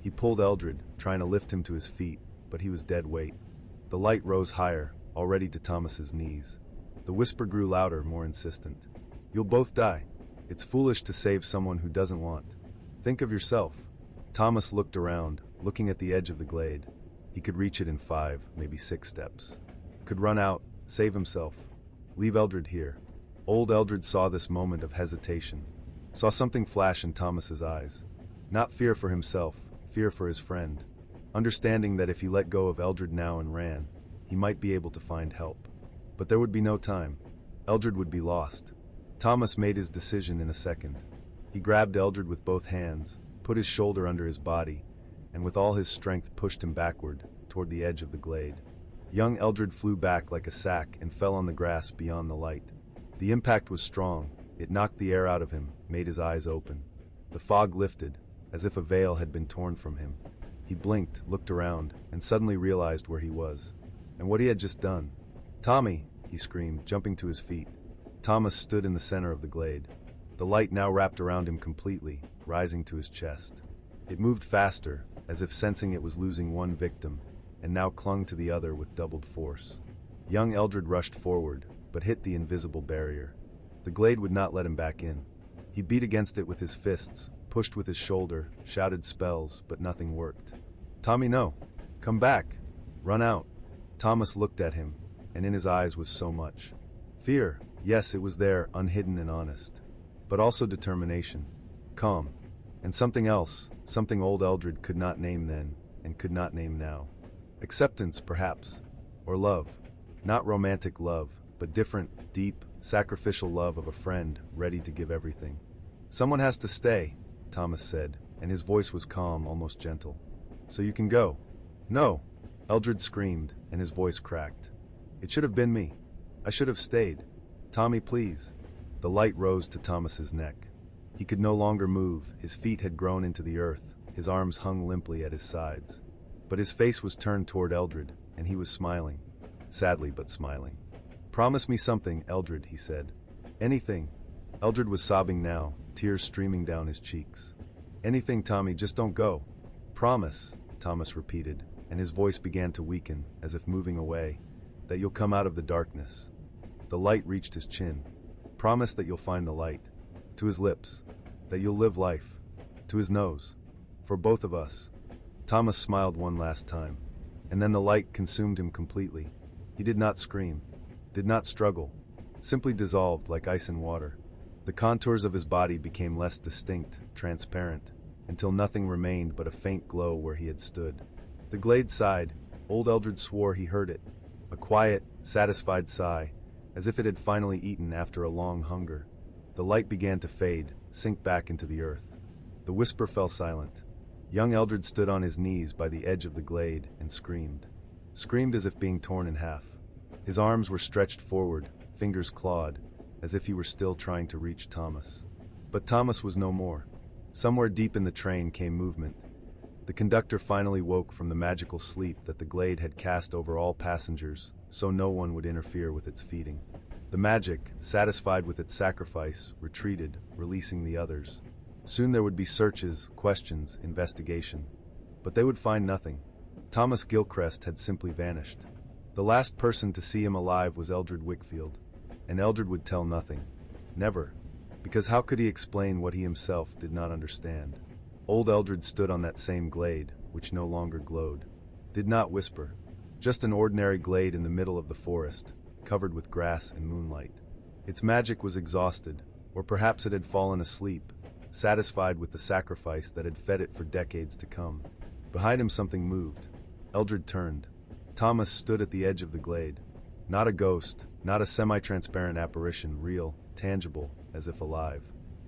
He pulled Eldred, trying to lift him to his feet, but he was dead weight. The light rose higher, already to Thomas's knees. The whisper grew louder, more insistent. You'll both die. It's foolish to save someone who doesn't want. Think of yourself. Thomas looked around, looking at the edge of the glade. He could reach it in 5, maybe 6 steps. Could run out, save himself. Leave Eldred here. Old Eldred saw this moment of hesitation. Saw something flash in Thomas's eyes. Not fear for himself, fear for his friend. Understanding that if he let go of Eldred now and ran, he might be able to find help. But there would be no time. Eldred would be lost. Thomas made his decision in a second. He grabbed Eldred with both hands, put his shoulder under his body, and with all his strength pushed him backward, toward the edge of the glade. Young Eldred flew back like a sack and fell on the grass beyond the light. The impact was strong. It knocked the air out of him, made his eyes open. The fog lifted, as if a veil had been torn from him. He blinked, looked around, and suddenly realized where he was, and what he had just done. Tommy, he screamed, jumping to his feet. Thomas stood in the center of the glade. The light now wrapped around him completely, rising to his chest. It moved faster, as if sensing it was losing one victim, and now clung to the other with doubled force. Young Eldred rushed forward, but hit the invisible barrier. The glade would not let him back in. He beat against it with his fists, pushed with his shoulder, shouted spells, but nothing worked. "Tommy, no! Come back! Run out!" Thomas looked at him, and in his eyes was so much. Fear, yes, it was there, unhidden and honest. But also determination, calm, and something else, something old Eldred could not name then, and could not name now. Acceptance, perhaps, or love. Not romantic love, but different, deep, sacrificial love of a friend, ready to give everything. "Someone has to stay," Thomas said, and his voice was calm, almost gentle. "So you can go." "No!" Eldred screamed, and his voice cracked. "It should have been me. I should have stayed. Tommy, please." The light rose to Thomas's neck. He could no longer move, his feet had grown into the earth, his arms hung limply at his sides. But his face was turned toward Eldred, and he was smiling. Sadly, but smiling. "Promise me something, Eldred," he said. "Anything." Eldred was sobbing now, tears streaming down his cheeks. "Anything, Tommy, just don't go." "Promise," Thomas repeated, and his voice began to weaken, as if moving away, "that you'll come out of the darkness." The light reached his chin. "Promise that you'll find the light." To his lips. "That you'll live life." To his nose. "For both of us." Thomas smiled one last time, and then the light consumed him completely. He did not scream, did not struggle, simply dissolved like ice in water. The contours of his body became less distinct, transparent, until nothing remained but a faint glow where he had stood. The glade sighed. Old Eldred swore he heard it. A quiet, satisfied sigh, as if it had finally eaten after a long hunger. The light began to fade, sink back into the earth. The whisper fell silent. Young Eldred stood on his knees by the edge of the glade and screamed. Screamed as if being torn in half. His arms were stretched forward, fingers clawed, as if he were still trying to reach Thomas. But Thomas was no more. Somewhere deep in the train came movement. The conductor finally woke from the magical sleep that the glade had cast over all passengers, so no one would interfere with its feeding. The magic, satisfied with its sacrifice, retreated, releasing the others. Soon there would be searches, questions, investigation. But they would find nothing. Thomas Gilchrist had simply vanished. The last person to see him alive was Eldred Wickfield. And Eldred would tell nothing. Never. Because how could he explain what he himself did not understand? Old Eldred stood on that same glade, which no longer glowed. Did not whisper. Just an ordinary glade in the middle of the forest, covered with grass and moonlight. Its magic was exhausted, or perhaps it had fallen asleep, satisfied with the sacrifice that had fed it for decades to come. Behind him something moved. Eldred turned. Thomas stood at the edge of the glade. Not a ghost, not a semi-transparent apparition, real, tangible, as if alive.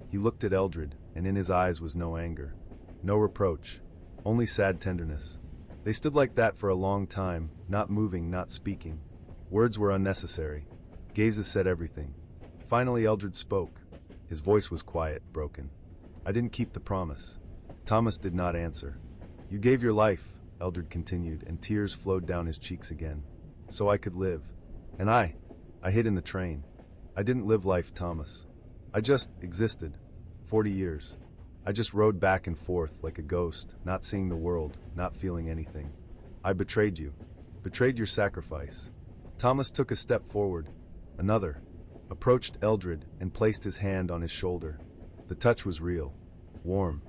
He looked at Eldred, and in his eyes was no anger, no reproach, only sad tenderness. They stood like that for a long time, not moving, not speaking. Words were unnecessary. Gazes said everything. Finally Eldred spoke. His voice was quiet, broken. "I didn't keep the promise." Thomas did not answer. "You gave your life," Eldred continued, and tears flowed down his cheeks again. "So I could live. And I hid in the train. I didn't live life, Thomas. I just existed. 40 years. I just rode back and forth like a ghost, not seeing the world, not feeling anything. I betrayed you. Betrayed your sacrifice." Thomas took a step forward. Another. Approached Eldred and placed his hand on his shoulder. The touch was real. Warm.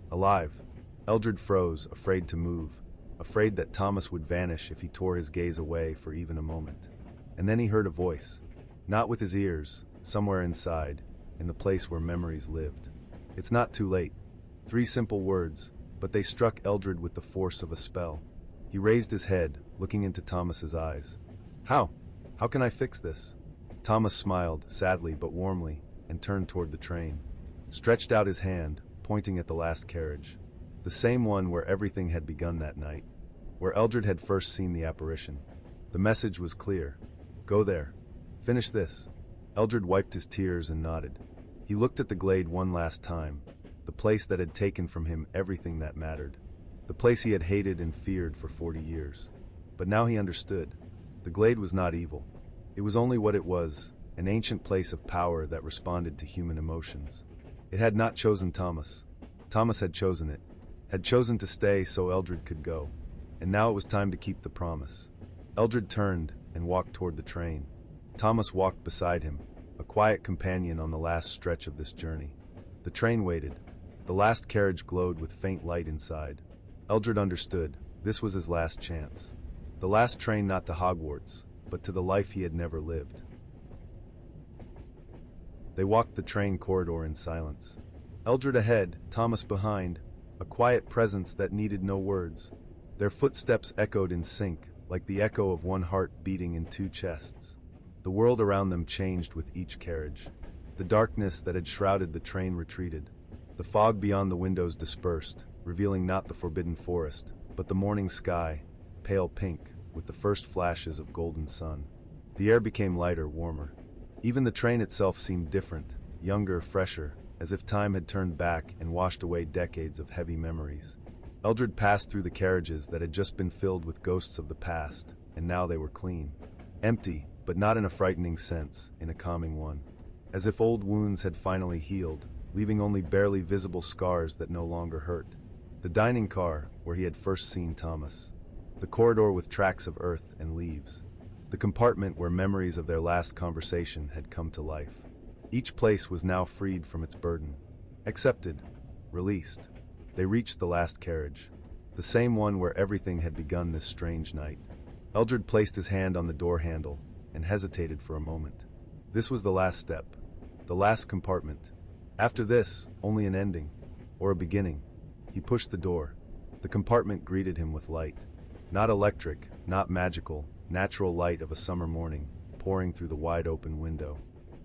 Alive. Eldred froze, afraid to move, afraid that Thomas would vanish if he tore his gaze away for even a moment. And then he heard a voice. Not with his ears, somewhere inside, in the place where memories lived. "It's not too late." 3 simple words, but they struck Eldred with the force of a spell. He raised his head, looking into Thomas's eyes. How? How can I fix this?" Thomas smiled, sadly but warmly, and turned toward the train. Stretched out his hand, pointing at the last carriage. The same one where everything had begun that night. Where Eldred had first seen the apparition. The message was clear. "Go there. Finish this." Eldred wiped his tears and nodded. He looked at the glade one last time, the place that had taken from him everything that mattered. The place he had hated and feared for 40 years. But now he understood. The glade was not evil. It was only what it was, an ancient place of power that responded to human emotions. It had not chosen Thomas. Thomas had chosen it, had chosen to stay so Eldred could go. And now it was time to keep the promise. Eldred turned and walked toward the train. Thomas walked beside him, a quiet companion on the last stretch of this journey. The train waited. The last carriage glowed with faint light inside. Eldred understood. This was his last chance. The last train not to Hogwarts, but to the life he had never lived. They walked the train corridor in silence. Eldred ahead, Thomas behind, a quiet presence that needed no words. Their footsteps echoed in sync, like the echo of one heart beating in two chests. The world around them changed with each carriage. The darkness that had shrouded the train retreated. The fog beyond the windows dispersed, revealing not the forbidden forest, but the morning sky, pale pink, with the first flashes of golden sun. The air became lighter, warmer. Even the train itself seemed different, younger, fresher, as if time had turned back and washed away decades of heavy memories. Eldred passed through the carriages that had just been filled with ghosts of the past, and now they were clean. Empty, but not in a frightening sense, in a calming one. As if old wounds had finally healed, leaving only barely visible scars that no longer hurt. The dining car, where he had first seen Thomas. The corridor with tracks of earth and leaves. The compartment where memories of their last conversation had come to life. Each place was now freed from its burden. Accepted. Released. They reached the last carriage. The same one where everything had begun this strange night. Eldred placed his hand on the door handle and hesitated for a moment. This was the last step. The last compartment. After this, only an ending. Or a beginning. He pushed the door. The compartment greeted him with light. Not electric, not magical, natural light of a summer morning, pouring through the wide-open window.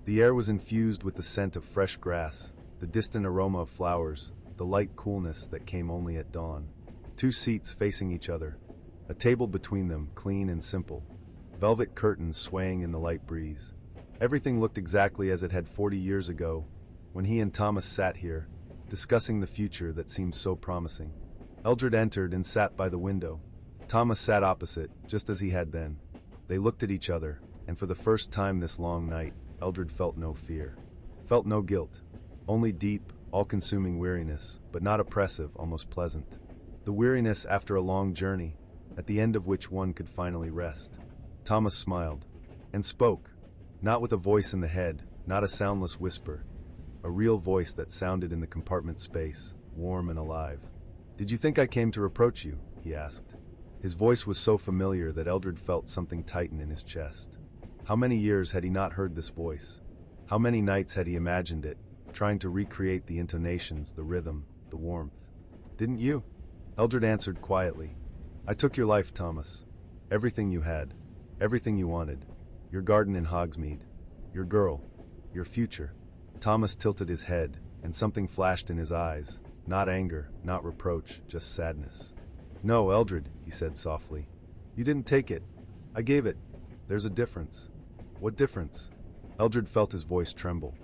The air was infused with the scent of fresh grass, the distant aroma of flowers, the light coolness that came only at dawn. Two seats facing each other, a table between them, clean and simple, velvet curtains swaying in the light breeze. Everything looked exactly as it had 40 years ago, when he and Thomas sat here, discussing the future that seemed so promising. Eldred entered and sat by the window. Thomas sat opposite, just as he had then. They looked at each other, and for the first time this long night, Eldred felt no fear. Felt no guilt. Only deep, all-consuming weariness, but not oppressive, almost pleasant. The weariness after a long journey, at the end of which one could finally rest. Thomas smiled, and spoke, not with a voice in the head, not a soundless whisper, a real voice that sounded in the compartment space, warm and alive. "Did you think I came to reproach you?" he asked. His voice was so familiar that Eldred felt something tighten in his chest. How many years had he not heard this voice? How many nights had he imagined it, trying to recreate the intonations, the rhythm, the warmth? "Didn't you?" Eldred answered quietly. "I took your life, Thomas. Everything you had. Everything you wanted. Your garden in Hogsmeade. Your girl. Your future." Thomas tilted his head, and something flashed in his eyes. Not anger, not reproach, just sadness. "No, Eldred," he said softly. "You didn't take it. I gave it. There's a difference." "What difference?" Eldred felt his voice tremble.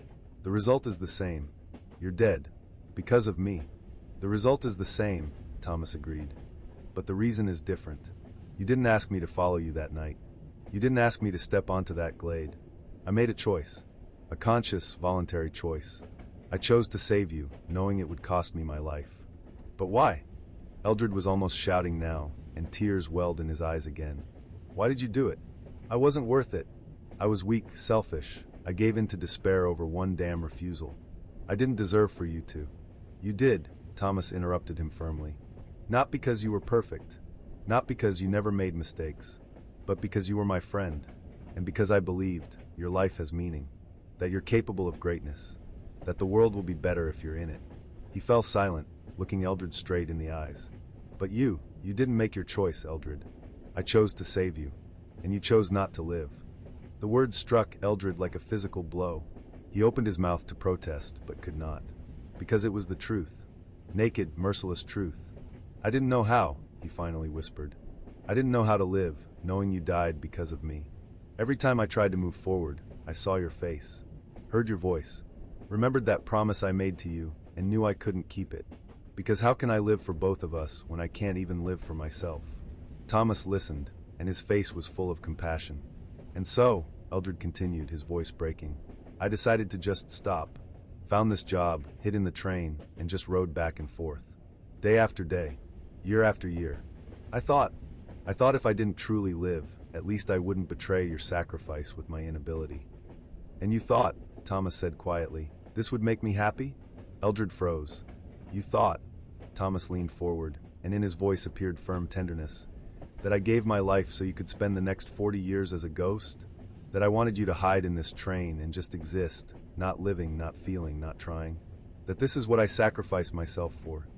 "The result is the same. You're dead. Because of me." "The result is the same," Thomas agreed. "But the reason is different. You didn't ask me to follow you that night. You didn't ask me to step onto that glade. I made a choice. A conscious, voluntary choice. I chose to save you, knowing it would cost me my life." "But why?" Eldred was almost shouting now, and tears welled in his eyes again. "Why did you do it?" "I wasn't worth it. I was weak, selfish. I gave in to despair over one damn refusal. I didn't deserve for you to." "You did," Thomas interrupted him firmly. "Not because you were perfect. Not because you never made mistakes. But because you were my friend. And because I believed your life has meaning. That you're capable of greatness. That the world will be better if you're in it." He fell silent, looking Eldred straight in the eyes. "But you didn't make your choice, Eldred. I chose to save you. And you chose not to live." The words struck Eldred like a physical blow. He opened his mouth to protest, but could not. Because it was the truth. Naked, merciless truth. "I didn't know how," he finally whispered. "I didn't know how to live, knowing you died because of me. Every time I tried to move forward, I saw your face. Heard your voice. Remembered that promise I made to you, and knew I couldn't keep it. Because how can I live for both of us when I can't even live for myself?" Thomas listened, and his face was full of compassion. "And so," Eldred continued, his voice breaking. I decided to just stop. Found this job, hid in the train, and just rode back and forth. Day after day. Year after year. I thought if I didn't truly live, at least I wouldn't betray your sacrifice with my inability. And you thought, Thomas said quietly, this would make me happy? Eldred froze. You thought, Thomas leaned forward, and in his voice appeared firm tenderness, that I gave my life so you could spend the next 40 years as a ghost? That I wanted you to hide in this train and just exist, not living, not feeling, not trying? That this is what I sacrificed myself for?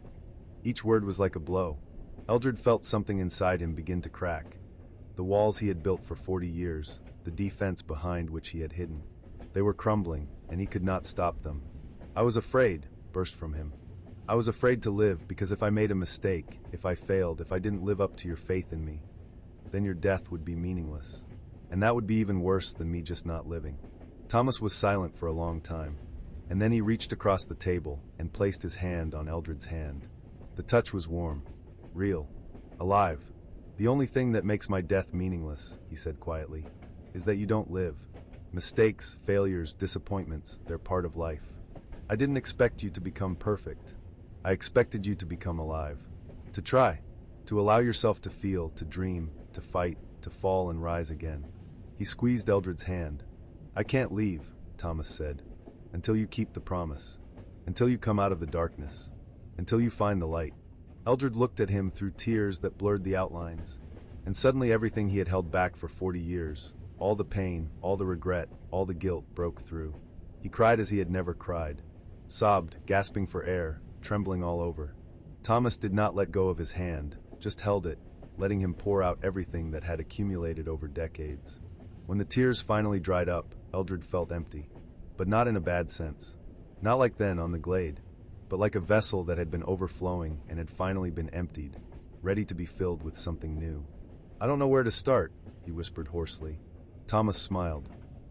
Each word was like a blow. Eldred felt something inside him begin to crack. The walls he had built for 40 years, the defense behind which he had hidden. They were crumbling, and he could not stop them. I was afraid, burst from him. I was afraid to live because if I made a mistake, if I failed, if I didn't live up to your faith in me, then your death would be meaningless. And that would be even worse than me just not living. Thomas was silent for a long time, and then he reached across the table and placed his hand on Eldred's hand. The touch was warm, real, alive. The only thing that makes my death meaningless, he said quietly, is that you don't live. Mistakes, failures, disappointments, they're part of life. I didn't expect you to become perfect. I expected you to become alive. To try, to allow yourself to feel, to dream, to fight, to fall and rise again. He squeezed Eldred's hand. I can't leave, Thomas said, until you keep the promise, until you come out of the darkness, until you find the light. Eldred looked at him through tears that blurred the outlines, and suddenly everything he had held back for 40 years, all the pain, all the regret, all the guilt broke through. He cried as he had never cried, sobbed, gasping for air, trembling all over. Thomas did not let go of his hand, just held it, letting him pour out everything that had accumulated over decades. When the tears finally dried up, Eldred felt empty, but not in a bad sense. Not like then on the glade, but like a vessel that had been overflowing and had finally been emptied, ready to be filled with something new. I don't know where to start, he whispered hoarsely. Thomas smiled.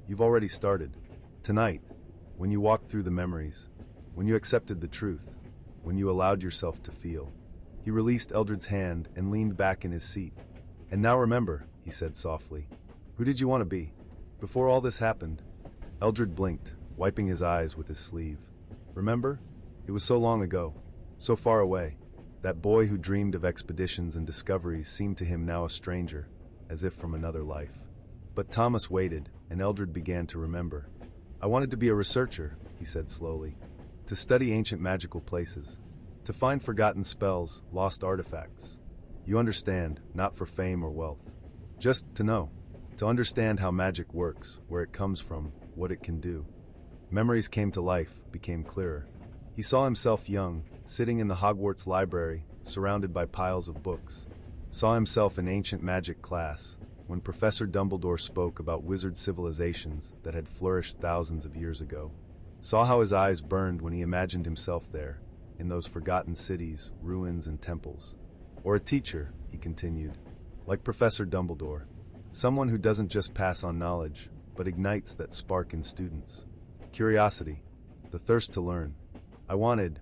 You've already started. Tonight, when you walked through the memories, when you accepted the truth, when you allowed yourself to feel. He released Eldred's hand and leaned back in his seat. And now remember, he said softly, who did you want to be? Before all this happened? Eldred blinked, wiping his eyes with his sleeve. Remember? It was so long ago, so far away. That boy who dreamed of expeditions and discoveries seemed to him now a stranger, as if from another life. But Thomas waited, and Eldred began to remember. I wanted to be a researcher, he said slowly, to study ancient magical places, to find forgotten spells, lost artifacts. You understand, not for fame or wealth. Just to know, to understand how magic works, where it comes from, what it can do. Memories came to life, became clearer. He saw himself young, sitting in the Hogwarts library, surrounded by piles of books. Saw himself in ancient magic class, when Professor Dumbledore spoke about wizard civilizations that had flourished thousands of years ago. Saw how his eyes burned when he imagined himself there, in those forgotten cities, ruins, and temples. Or a teacher, he continued, like Professor Dumbledore. Someone who doesn't just pass on knowledge, but ignites that spark in students. Curiosity, the thirst to learn. I wanted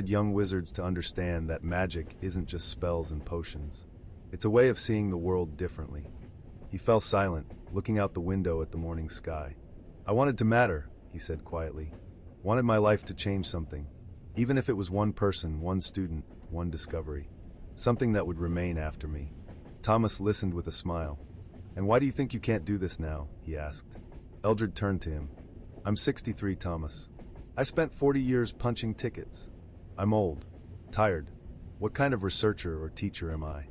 young wizards to understand that magic isn't just spells and potions. It's a way of seeing the world differently. He fell silent, looking out the window at the morning sky. I wanted to matter, he said quietly. Wanted my life to change something, even if it was one person, one student, one discovery. Something that would remain after me. Thomas listened with a smile. And why do you think you can't do this now? He asked. Eldred turned to him. I'm 63, Thomas. I spent 40 years punching tickets. I'm old, tired. What kind of researcher or teacher am I?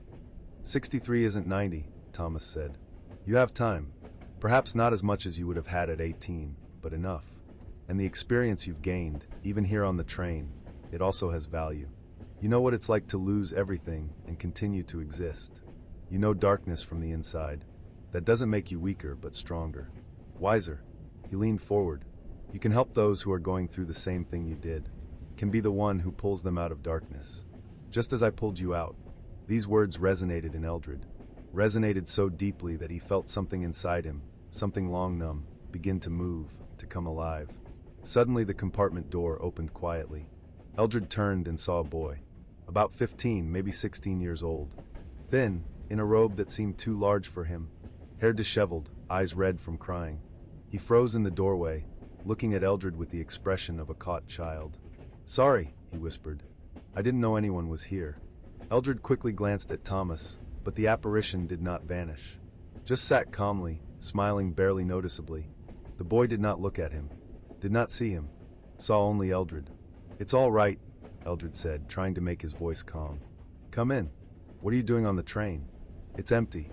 63 isn't 90, Thomas said. You have time. Perhaps not as much as you would have had at 18, but enough. And the experience you've gained, even here on the train, it also has value. You know what it's like to lose everything and continue to exist. You know darkness from the inside. That doesn't make you weaker, but stronger. Wiser. He leaned forward. You can help those who are going through the same thing you did. Can be the one who pulls them out of darkness. Just as I pulled you out. These words resonated in Eldred. Resonated so deeply that he felt something inside him, something long numb, begin to move, to come alive. Suddenly the compartment door opened quietly. Eldred turned and saw a boy. About 15, maybe 16 years old. Thin, in a robe that seemed too large for him. hair disheveled, eyes red from crying. He froze in the doorway, looking at Eldred with the expression of a caught child. "Sorry," he whispered. "I didn't know anyone was here." Eldred quickly glanced at Thomas, but the apparition did not vanish. Just sat calmly, smiling barely noticeably. The boy did not look at him, did not see him, saw only Eldred. "It's all right," Eldred said, trying to make his voice calm. "Come in. What are you doing on the train?" "It's empty."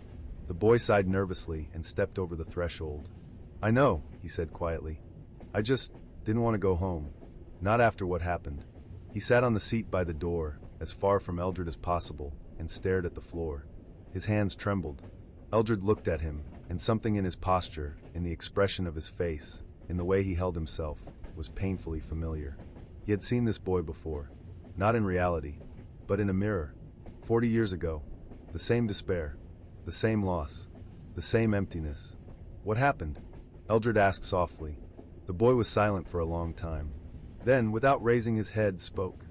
The boy sighed nervously and stepped over the threshold. "I know," he said quietly. "I just didn't want to go home. Not after what happened." He sat on the seat by the door, as far from Eldred as possible, and stared at the floor. His hands trembled. Eldred looked at him, and something in his posture, in the expression of his face, in the way he held himself, was painfully familiar. He had seen this boy before. Not in reality, but in a mirror. 40 years ago. The same despair. The same loss. The same emptiness. "What happened?" Eldred asked softly. The boy was silent for a long time. Then, without raising his head, spoke.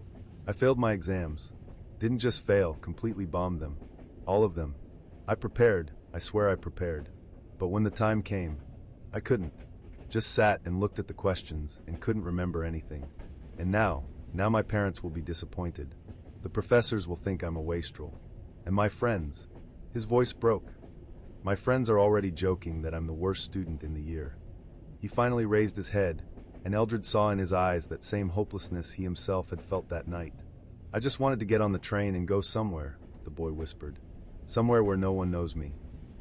"I failed my exams. Didn't just fail, completely bombed them. All of them. I prepared, I swear I prepared. But when the time came, I couldn't. Just sat and looked at the questions and couldn't remember anything. And now my parents will be disappointed. The professors will think I'm a wastrel. And my friends," his voice broke. "My friends are already joking that I'm the worst student in the year." He finally raised his head, and Eldred saw in his eyes that same hopelessness he himself had felt that night. "I just wanted to get on the train and go somewhere," the boy whispered. "Somewhere where no one knows me.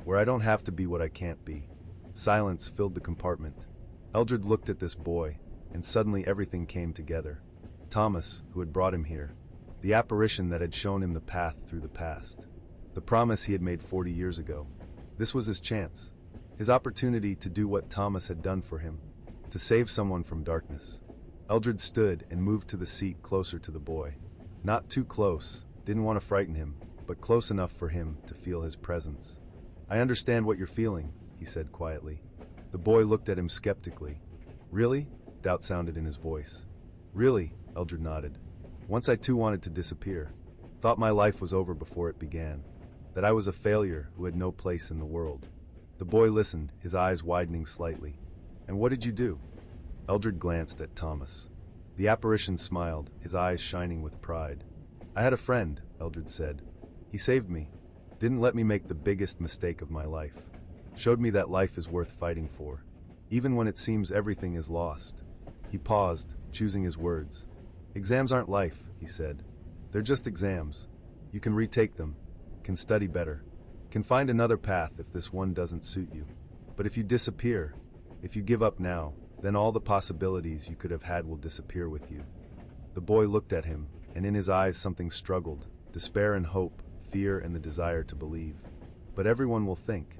Where I don't have to be what I can't be." Silence filled the compartment. Eldred looked at this boy, and suddenly everything came together. Thomas, who had brought him here. The apparition that had shown him the path through the past. The promise he had made 40 years ago. This was his chance. His opportunity to do what Thomas had done for him. To save someone from darkness. Eldred stood and moved to the seat closer to the boy. Not too close, didn't want to frighten him, but close enough for him to feel his presence. "I understand what you're feeling," he said quietly. The boy looked at him skeptically. "Really?" Doubt sounded in his voice. "Really," Eldred nodded. "Once I too wanted to disappear. Thought my life was over before it began. That I was a failure who had no place in the world." The boy listened, his eyes widening slightly. "And what did you do?" Eldred glanced at Thomas. The apparition smiled, his eyes shining with pride. "I had a friend," Eldred said. "He saved me. Didn't let me make the biggest mistake of my life. Showed me that life is worth fighting for. Even when it seems everything is lost." He paused, choosing his words. "Exams aren't life," he said. "They're just exams. You can retake them, can study better, can find another path if this one doesn't suit you. But if you disappear, if you give up now, then all the possibilities you could have had will disappear with you." The boy looked at him, and in his eyes something struggled, despair and hope, fear and the desire to believe. "But everyone will think."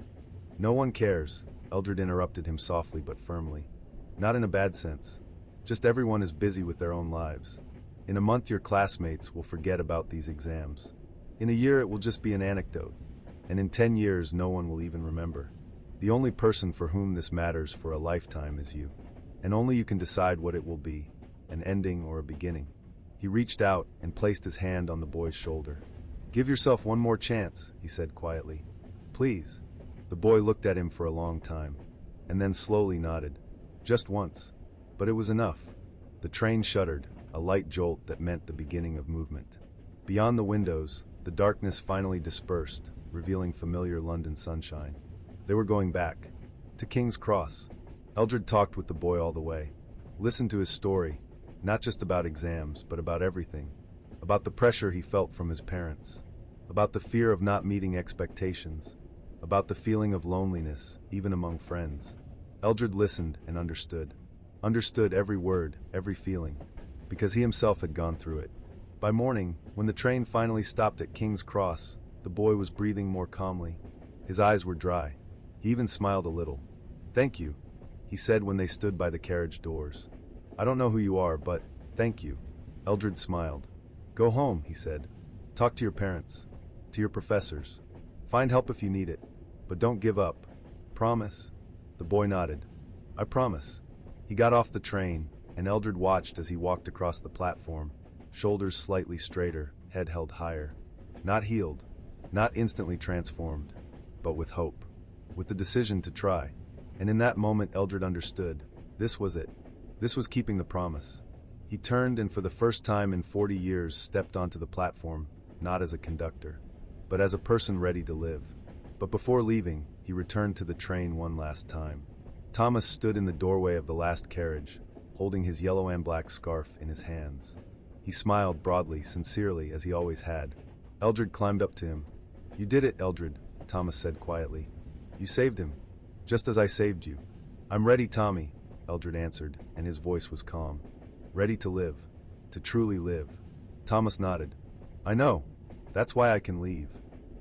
"No one cares," Eldred interrupted him softly but firmly. "Not in a bad sense. Just everyone is busy with their own lives. In a month your classmates will forget about these exams. In a year it will just be an anecdote. And in 10 years no one will even remember. The only person for whom this matters for a lifetime is you. And only you can decide what it will be, an ending or a beginning." He reached out and placed his hand on the boy's shoulder. "Give yourself one more chance," he said quietly. "Please." The boy looked at him for a long time, and then slowly nodded. Just once. But it was enough. The train shuddered, a light jolt that meant the beginning of movement. Beyond the windows, the darkness finally dispersed, revealing familiar London sunshine. They were going back. To King's Cross. Eldred talked with the boy all the way. Listened to his story, not just about exams, but about everything. About the pressure he felt from his parents. About the fear of not meeting expectations. About the feeling of loneliness, even among friends. Eldred listened and understood. Understood every word, every feeling. Because he himself had gone through it. By morning, when the train finally stopped at King's Cross, the boy was breathing more calmly. His eyes were dry. He even smiled a little. "Thank you," he said when they stood by the carriage doors. "I don't know who you are, but thank you." Eldred smiled. "Go home," he said. "Talk to your parents. To your professors. Find help if you need it. But don't give up. Promise?" The boy nodded. "I promise." He got off the train, and Eldred watched as he walked across the platform, shoulders slightly straighter, head held higher. Not healed, not instantly transformed, but with hope. with the decision to try. And in that moment Eldred understood. This was it. This was keeping the promise. He turned and for the first time in 40 years stepped onto the platform, not as a conductor, but as a person ready to live. But before leaving, he returned to the train one last time. Thomas stood in the doorway of the last carriage, holding his yellow and black scarf in his hands. He smiled broadly, sincerely, as he always had. Eldred climbed up to him. "You did it, Eldred," Thomas said quietly. "You saved him, just as I saved you." "I'm ready, Tommy," Eldred answered, and his voice was calm. "Ready to live. To truly live." Thomas nodded. "I know. That's why I can leave."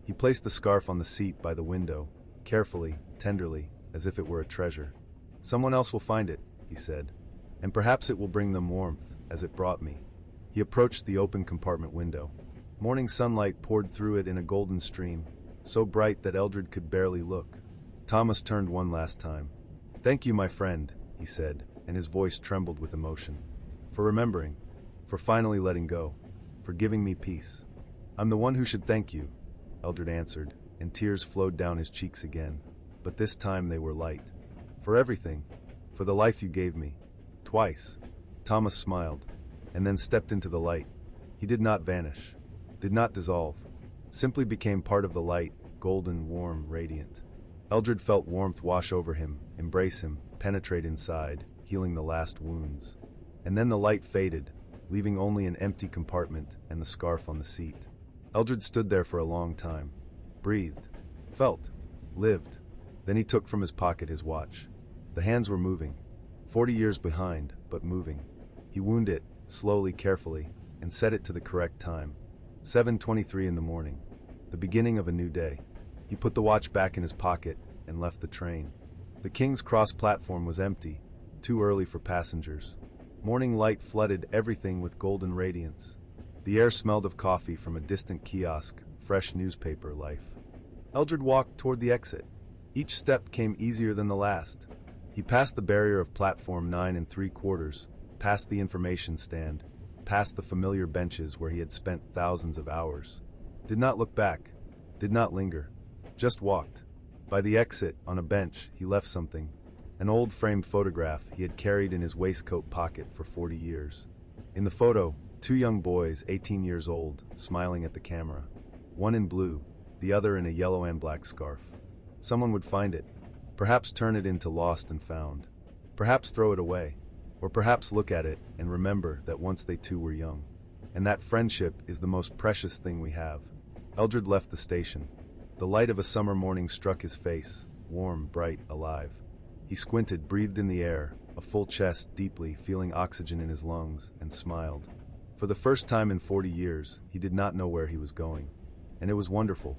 He placed the scarf on the seat by the window, carefully, tenderly, as if it were a treasure. "Someone else will find it," he said, "and perhaps it will bring them warmth, as it brought me." He approached the open compartment window. Morning sunlight poured through it in a golden stream, so bright that Eldred could barely look. Thomas turned one last time. "Thank you, my friend," he said, and his voice trembled with emotion. "For remembering, for finally letting go, for giving me peace." "I'm the one who should thank you," Eldred answered, and tears flowed down his cheeks again. But this time they were light. "For everything, for the life you gave me. Twice." Thomas smiled, and then stepped into the light. He did not vanish, did not dissolve, simply became part of the light, golden, warm, radiant. Eldred felt warmth wash over him, embrace him, penetrate inside, healing the last wounds. And then the light faded, leaving only an empty compartment and the scarf on the seat. Eldred stood there for a long time, breathed, felt, lived. Then he took from his pocket his watch. The hands were moving, 40 years behind, but moving. He wound it, slowly, carefully, and set it to the correct time. 7:23 in the morning, the beginning of a new day. He put the watch back in his pocket and left the train. The King's Cross platform was empty, too early for passengers. Morning light flooded everything with golden radiance. The air smelled of coffee from a distant kiosk, fresh newspaper life. Eldred walked toward the exit. Each step came easier than the last. He passed the barrier of platform 9 3/4, past the information stand, past the familiar benches where he had spent thousands of hours. Did not look back, did not linger, just walked. By the exit, on a bench, he left something. An old framed photograph he had carried in his waistcoat pocket for 40 years. In the photo, 2 young boys, 18 years old, smiling at the camera. One in blue, the other in a yellow and black scarf. Someone would find it, perhaps turn it into lost and found, perhaps throw it away, or perhaps look at it and remember that once they too were young. And that friendship is the most precious thing we have. Eldred left the station. The light of a summer morning struck his face, warm, bright, alive. He squinted, breathed in the air, a full chest, deeply, feeling oxygen in his lungs, and smiled. For the first time in 40 years, he did not know where he was going. And it was wonderful,